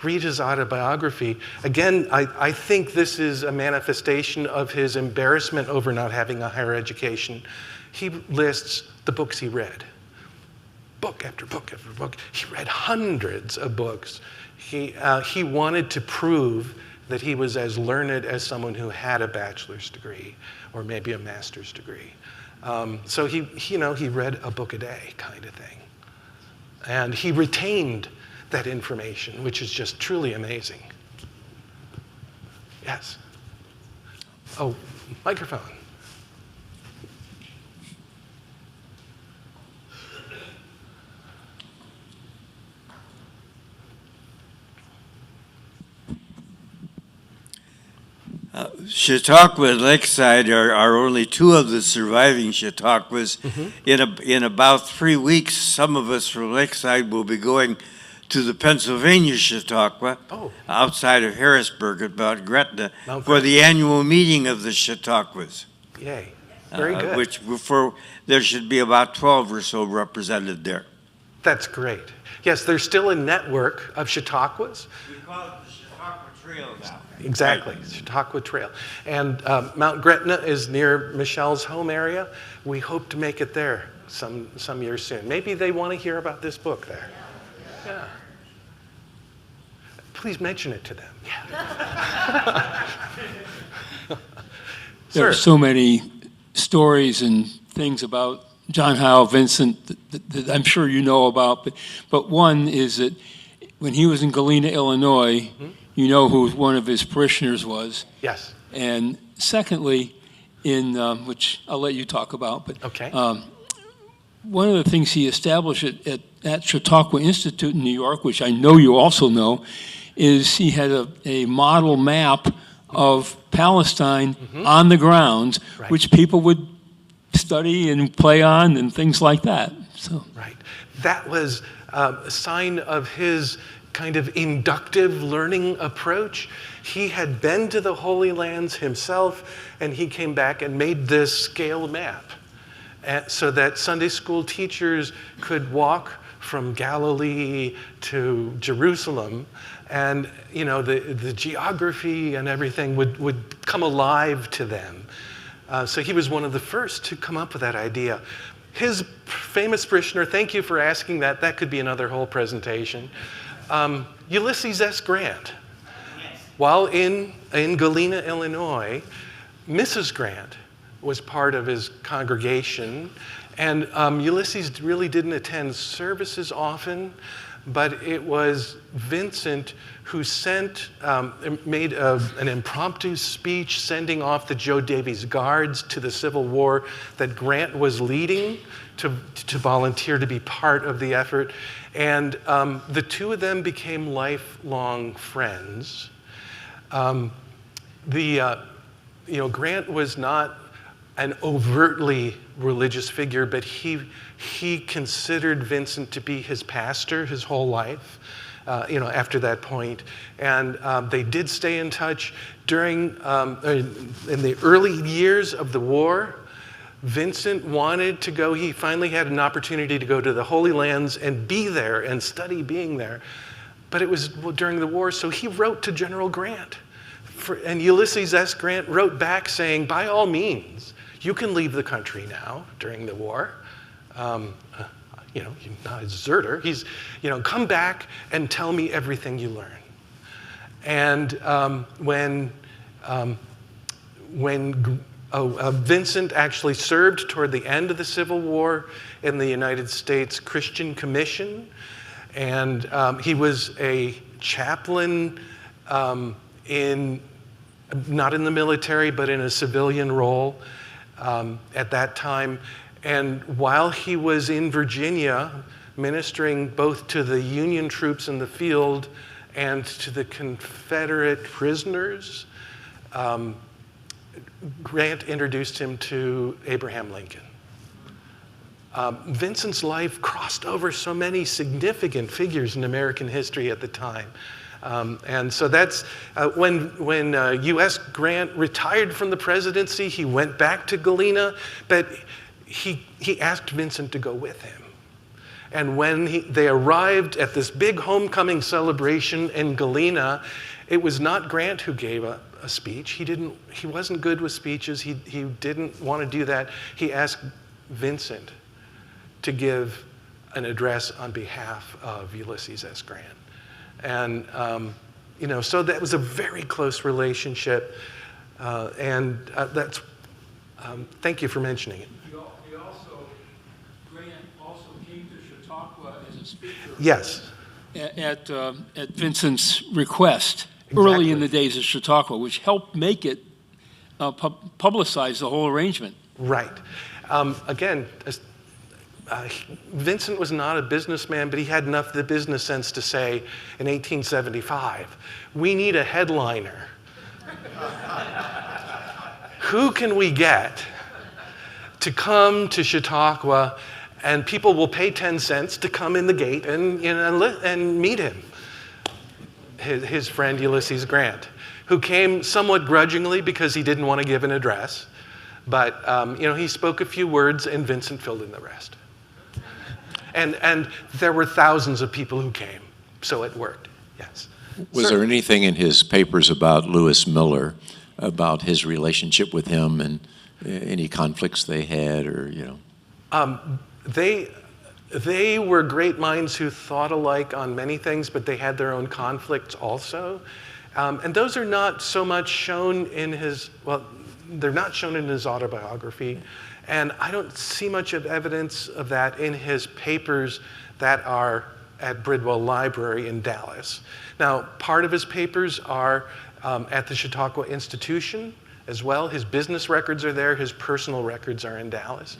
read his autobiography, again, I think this is a manifestation of his embarrassment over not having a higher education. He lists the books he read. Book after book after book. He read hundreds of books. He wanted to prove that he was as learned as someone who had a bachelor's degree or maybe a master's degree. So he read a book a day kind of thing. And he retained that information, which is just truly amazing. Yes. Oh, microphone. Chautauqua and Lakeside are only 2 of the surviving Chautauquas. Mm-hmm. In about 3 weeks, some of us from Lakeside will be going to the Pennsylvania Chautauqua outside of Harrisburg at Mount Gretna for the annual meeting of the Chautauquas. Yay. Very good. Which there should be about 12 or so represented there. That's great. Yes, there's still a network of Chautauquas. We call it the Chautauqua Trail now. Exactly, Chautauqua Trail. And Mount Gretna is near Michelle's home area. We hope to make it there some years soon. Maybe they want to hear about this book there. Yeah. Please mention it to them. Yeah. There are so many stories and things about John Howell Vincent that I'm sure you know about, but one is that when he was in Galena, Illinois, you know who one of his parishioners was. Yes. And secondly, in which I'll let you talk about, but Okay. one of the things he established at Chautauqua Institute in New York, which I know you also know, is he had a model map of Palestine on the grounds, Right. which people would study and play on and things like that. So. Right. That was a sign of his kind of inductive learning approach. He had been to the Holy Lands himself, and he came back and made this scale map so that Sunday school teachers could walk from Galilee to Jerusalem, and the geography and everything would come alive to them. So he was one of the first to come up with that idea. His famous parishioner, thank you for asking that. That could be another whole presentation. Ulysses S. Grant. While in Galena, Illinois, Mrs. Grant was part of his congregation, and Ulysses really didn't attend services often, but it was Vincent who made an impromptu speech sending off the Joe Davies Guards to the Civil War that Grant was leading to volunteer to be part of the effort. And the two of them became lifelong friends. Grant was not an overtly religious figure, but he considered Vincent to be his pastor his whole life, after that point. And they did stay in touch in the early years of the war. Vincent wanted to go. He finally had an opportunity to go to the Holy Lands and be there and study being there. But it was during the war, so he wrote to General Grant. And Ulysses S. Grant wrote back saying, by all means, you can leave the country now during the war. He's not a deserter. He's, come back and tell me everything you learn. And when Vincent actually served toward the end of the Civil War in the United States Christian Commission, and he was a chaplain not in the military, but in a civilian role at that time. And while he was in Virginia, ministering both to the Union troops in the field and to the Confederate prisoners, Grant introduced him to Abraham Lincoln. Vincent's life crossed over so many significant figures in American history at the time. And so that's when U.S. Grant retired from the presidency, he went back to Galena, but he asked Vincent to go with him. And when they arrived at this big homecoming celebration in Galena, it was not Grant who gave a speech. He wasn't good with speeches. He didn't want to do that. He asked Vincent to give an address on behalf of Ulysses S. Grant. And, so that was a very close relationship. Thank you for mentioning it. Grant also came to Chautauqua as a speaker. Yes. At Vincent's request, Exactly. early in the days of Chautauqua, which helped make it publicize the whole arrangement. Right. Again, Vincent was not a businessman, but he had enough of the business sense to say in 1875, we need a headliner. Who can we get to come to Chautauqua, and people will pay 10 cents to come in the gate and meet him? His friend Ulysses Grant, who came somewhat grudgingly because he didn't want to give an address. But, he spoke a few words and Vincent filled in the rest. And there were thousands of people who came, so it worked, yes. Was there anything in his papers about Lewis Miller, about his relationship with him and any conflicts they had or, They were great minds who thought alike on many things, but they had their own conflicts also. And those are not so much shown in they're not shown in his autobiography. And I don't see much of evidence of that in his papers that are at Bridwell Library in Dallas. Now, part of his papers are at the Chautauqua Institution as well. His business records are there. His personal records are in Dallas.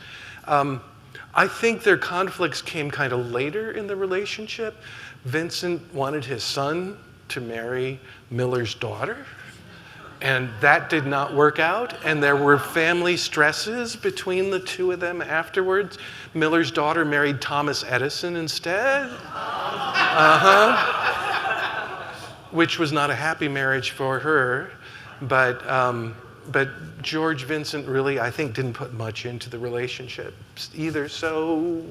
I think their conflicts came kind of later in the relationship. Vincent wanted his son to marry Miller's daughter, and that did not work out, and there were family stresses between the two of them afterwards. Miller's daughter married Thomas Edison instead. Which was not a happy marriage for her, but George Vincent really, I think, didn't put much into the relationship either, so...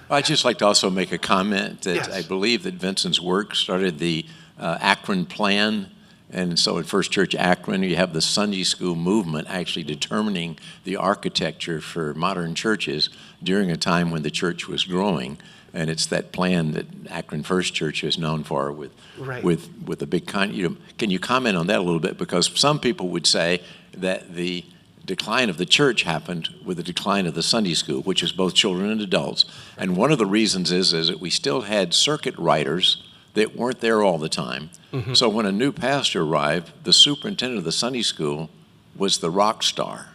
I'd just like to also make a comment that Yes. I believe that Vincent's work started the Akron Plan. And so at First Church Akron, you have the Sunday school movement actually determining the architecture for modern churches during a time when the church was growing. And it's that plan that Akron First Church is known for with a big can you comment on that a little bit? Because some people would say that the decline of the church happened with the decline of the Sunday school, which is both children and adults. And one of the reasons is that we still had circuit riders that weren't there all the time. Mm-hmm. So when a new pastor arrived, the superintendent of the Sunday school was the rock star.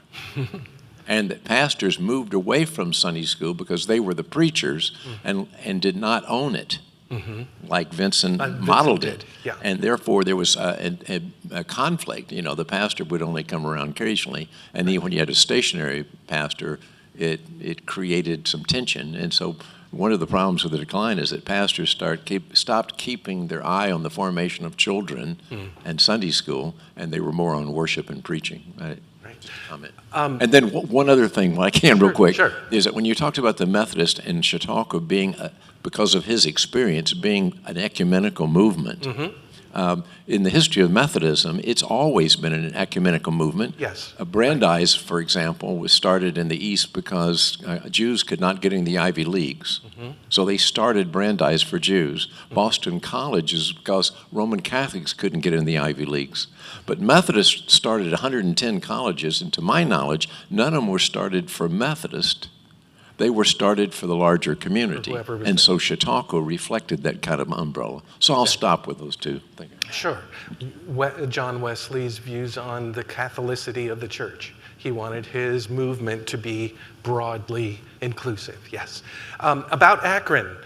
And that pastors moved away from Sunday school because they were the preachers and did not own it, like Vincent modeled it. Yeah. And therefore there was a conflict. You know, the pastor would only come around occasionally, and then when you had a stationary pastor, it created some tension. And so one of the problems with the decline is that pastors stopped keeping their eye on the formation of children and Sunday school, and they were more on worship and preaching. Right. Just a comment. And then one other thing, when I can real quick, is that when you talked about the Methodist in Chautauqua being, because of his experience, being an ecumenical movement, in the history of Methodism, it's always been an ecumenical movement. Yes. Brandeis, for example, was started in the East because Jews could not get in the Ivy Leagues. So they started Brandeis for Jews. Boston College is because Roman Catholics couldn't get in the Ivy Leagues. But Methodists started 110 colleges, and to my knowledge, none of them were started for Methodist. They were started for the larger community. And so Chautauqua reflected that kind of umbrella. So I'll stop with those two. Thank you. Sure. John Wesley's views on the Catholicity of the church. He wanted his movement to be broadly inclusive, yes. About Akron,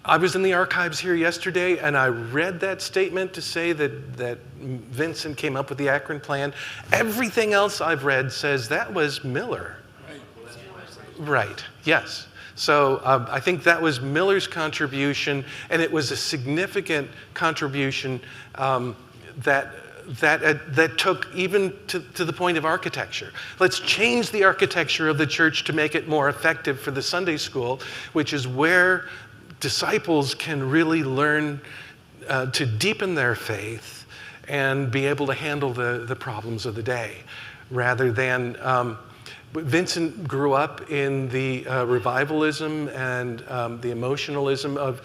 I was in the archives here yesterday, and I read that statement to say that Vincent came up with the Akron Plan. Everything else I've read says that was Miller. Right, yes. So I think that was Miller's contribution, and it was a significant contribution that took even to the point of architecture. Let's change the architecture of the church to make it more effective for the Sunday school, which is where disciples can really learn to deepen their faith and be able to handle the problems of the day, rather than Vincent grew up in the revivalism and the emotionalism of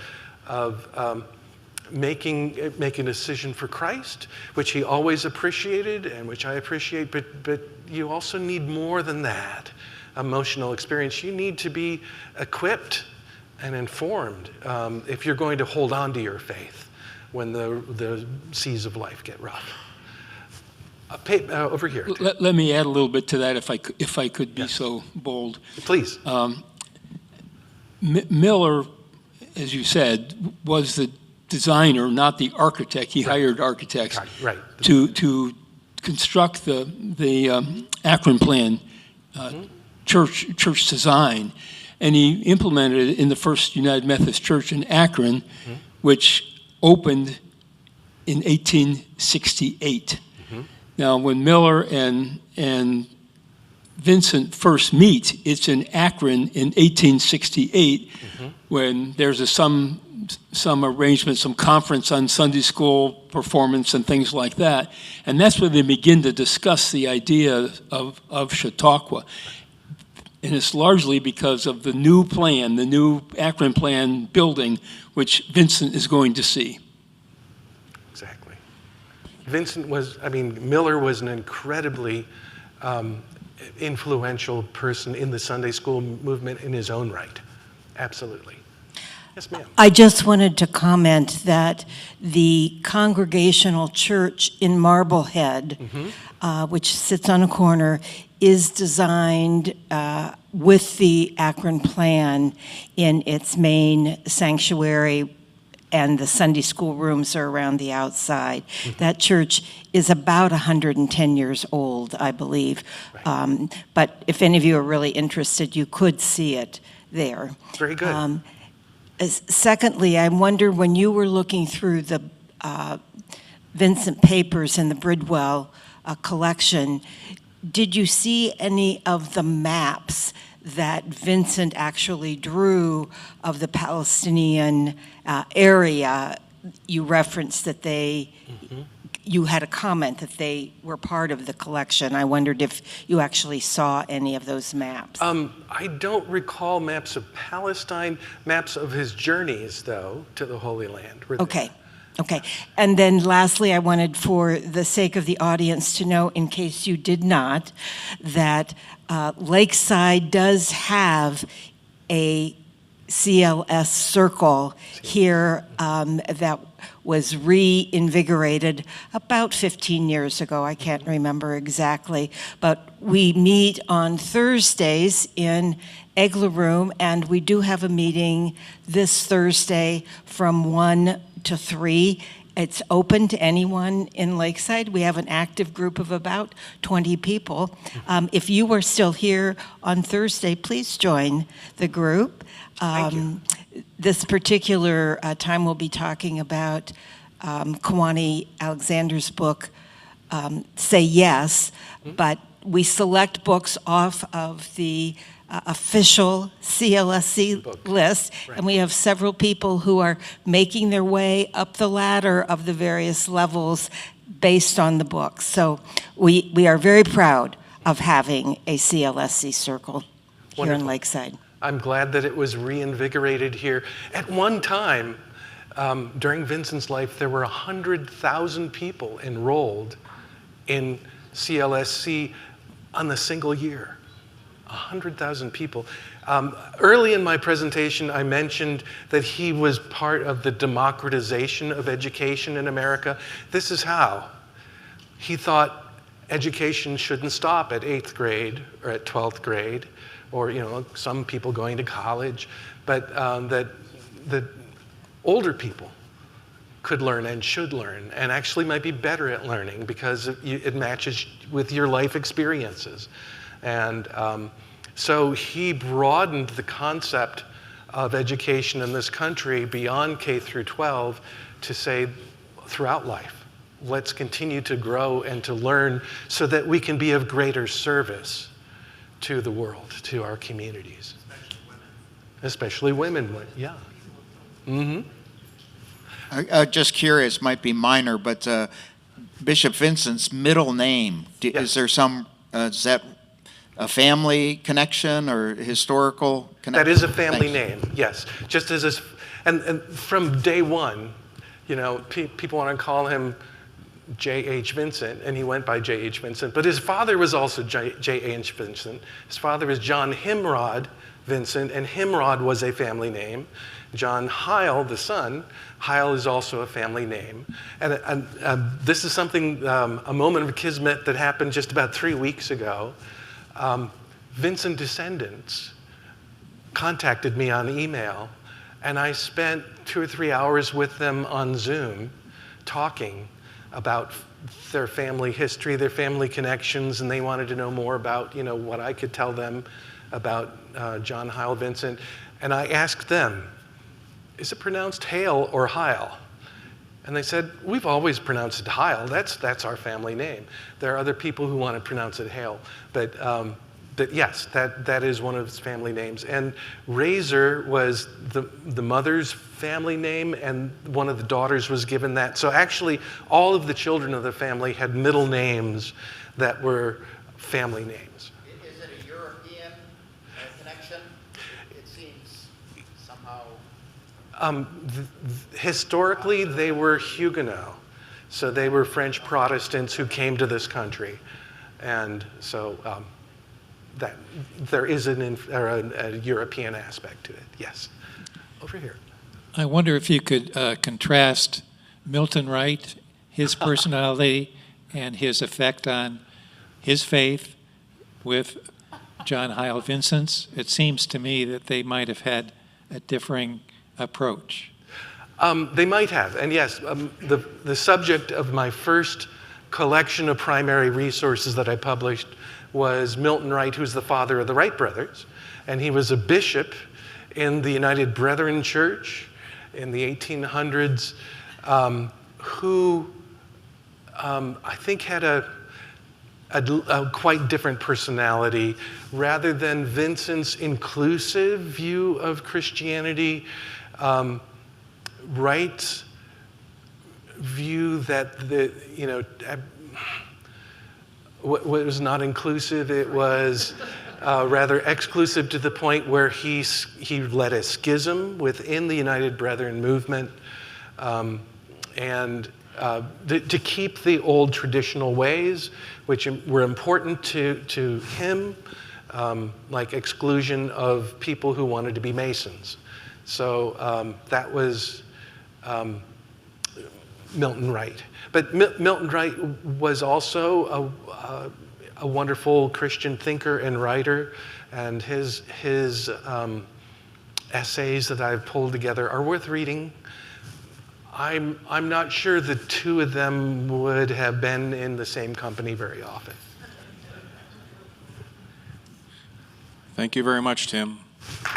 making a decision for Christ, which he always appreciated and which I appreciate, but you also need more than that emotional experience. You need to be equipped and informed if you're going to hold on to your faith when the seas of life get rough. Over here. Let me add a little bit to that, if I could be so bold. Please. Miller, as you said, was the designer, not the architect. He hired architects to construct the Akron Plan, church design, and he implemented it in the First United Methodist Church in Akron, which opened in 1868. Now, when Miller and Vincent first meet, it's in Akron in 1868, when there's some arrangement, some conference on Sunday school performance and things like that. And that's when they begin to discuss the idea of Chautauqua. And it's largely because of the new plan, the new Akron Plan building, which Vincent is going to see. Exactly. Miller was an incredibly influential person in the Sunday school movement in his own right. Absolutely. Yes, ma'am. I just wanted to comment that the Congregational Church in Marblehead, which sits on a corner, is designed with the Akron plan in its main sanctuary, and the Sunday school rooms are around the outside. That church is about 110 years old, I believe. But if any of you are really interested, you could see it there. Very good. Secondly, I wonder, when you were looking through the Vincent papers in the Bridwell collection, did you see any of the maps that Vincent actually drew of the Palestinian area? You referenced that you had a comment that they were part of the collection. I wondered if you actually saw any of those maps. I don't recall maps of Palestine, maps of his journeys, though, to the Holy Land. Were there? Okay. And then lastly, I wanted, for the sake of the audience, to know, in case you did not, that Lakeside does have a CLS circle here that was reinvigorated about 15 years ago. I can't remember exactly, but we meet on Thursdays in Egler Room, and we do have a meeting this Thursday from 1 to 3. It's open to anyone in Lakeside. We have an active group of about 20 people. If you are still here on Thursday, please join the group. Thank you. This particular time we'll be talking about Kawani Alexander's book, Say Yes, but we select books off of the official CLSC list, and we have several people who are making their way up the ladder of the various levels based on the books. So we are very proud of having a CLSC circle here in Wonderful. Lakeside. I'm glad that it was reinvigorated here. At one time, during Vincent's life, there were 100,000 people enrolled in CLSC on a single year. 100,000 people. Early in my presentation, I mentioned that he was part of the democratization of education in America. This is how. He thought education shouldn't stop at 8th grade or at 12th grade, or some people going to college, but that older people could learn and should learn, and actually might be better at learning because it matches with your life experiences. And so he broadened the concept of education in this country beyond K through 12 to say throughout life. Let's continue to grow and to learn so that we can be of greater service to the world, to our communities. Especially women, yeah. Just curious, might be minor, but Bishop Vincent's middle name, is there some, is that a family connection or historical connection? That is a family name, yes. Just as and from day one, people want to call him J.H. Vincent, and he went by J.H. Vincent, but his father was also J.H. Vincent. His father is John Himrod Vincent, and Himrod was a family name. John Heil, the son, Heil is also a family name. And this is something, a moment of kismet that happened just about 3 weeks ago. Vincent descendants contacted me on email, and I spent 2 or 3 hours with them on Zoom talking about their family history, their family connections, and they wanted to know more about, what I could tell them about John Heil Vincent. And I asked them, is it pronounced Hale or Heil? And they said, we've always pronounced it Heil. That's our family name. There are other people who want to pronounce it Hale, but yes, that is one of his family names. And Razor was the mother's family name, and one of the daughters was given that. So actually, all of the children of the family had middle names that were family names. Is it a European connection? It seems somehow. Historically, they were Huguenot. So they were French Protestants who came to this country. And so that there is a European aspect to it, yes. Over here. I wonder if you could contrast Milton Wright, his personality, and his effect on his faith with John Hyle Vincent's. It seems to me that they might have had a differing approach. They might have, and yes, the subject of my first collection of primary resources that I published was Milton Wright, who's the father of the Wright brothers, and he was a bishop in the United Brethren Church in the 1800s, who I think had a quite different personality. Rather than Vincent's inclusive view of Christianity, Wright's view that what was not inclusive, it was rather exclusive, to the point where he led a schism within the United Brethren movement, and to keep the old traditional ways, which were important to him, like exclusion of people who wanted to be Masons. So that was Milton Wright. But Milton Wright was also a wonderful Christian thinker and writer, and his essays that I've pulled together are worth reading. I'm not sure the two of them would have been in the same company very often. Thank you very much, Tim.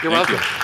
You're Thank welcome. you.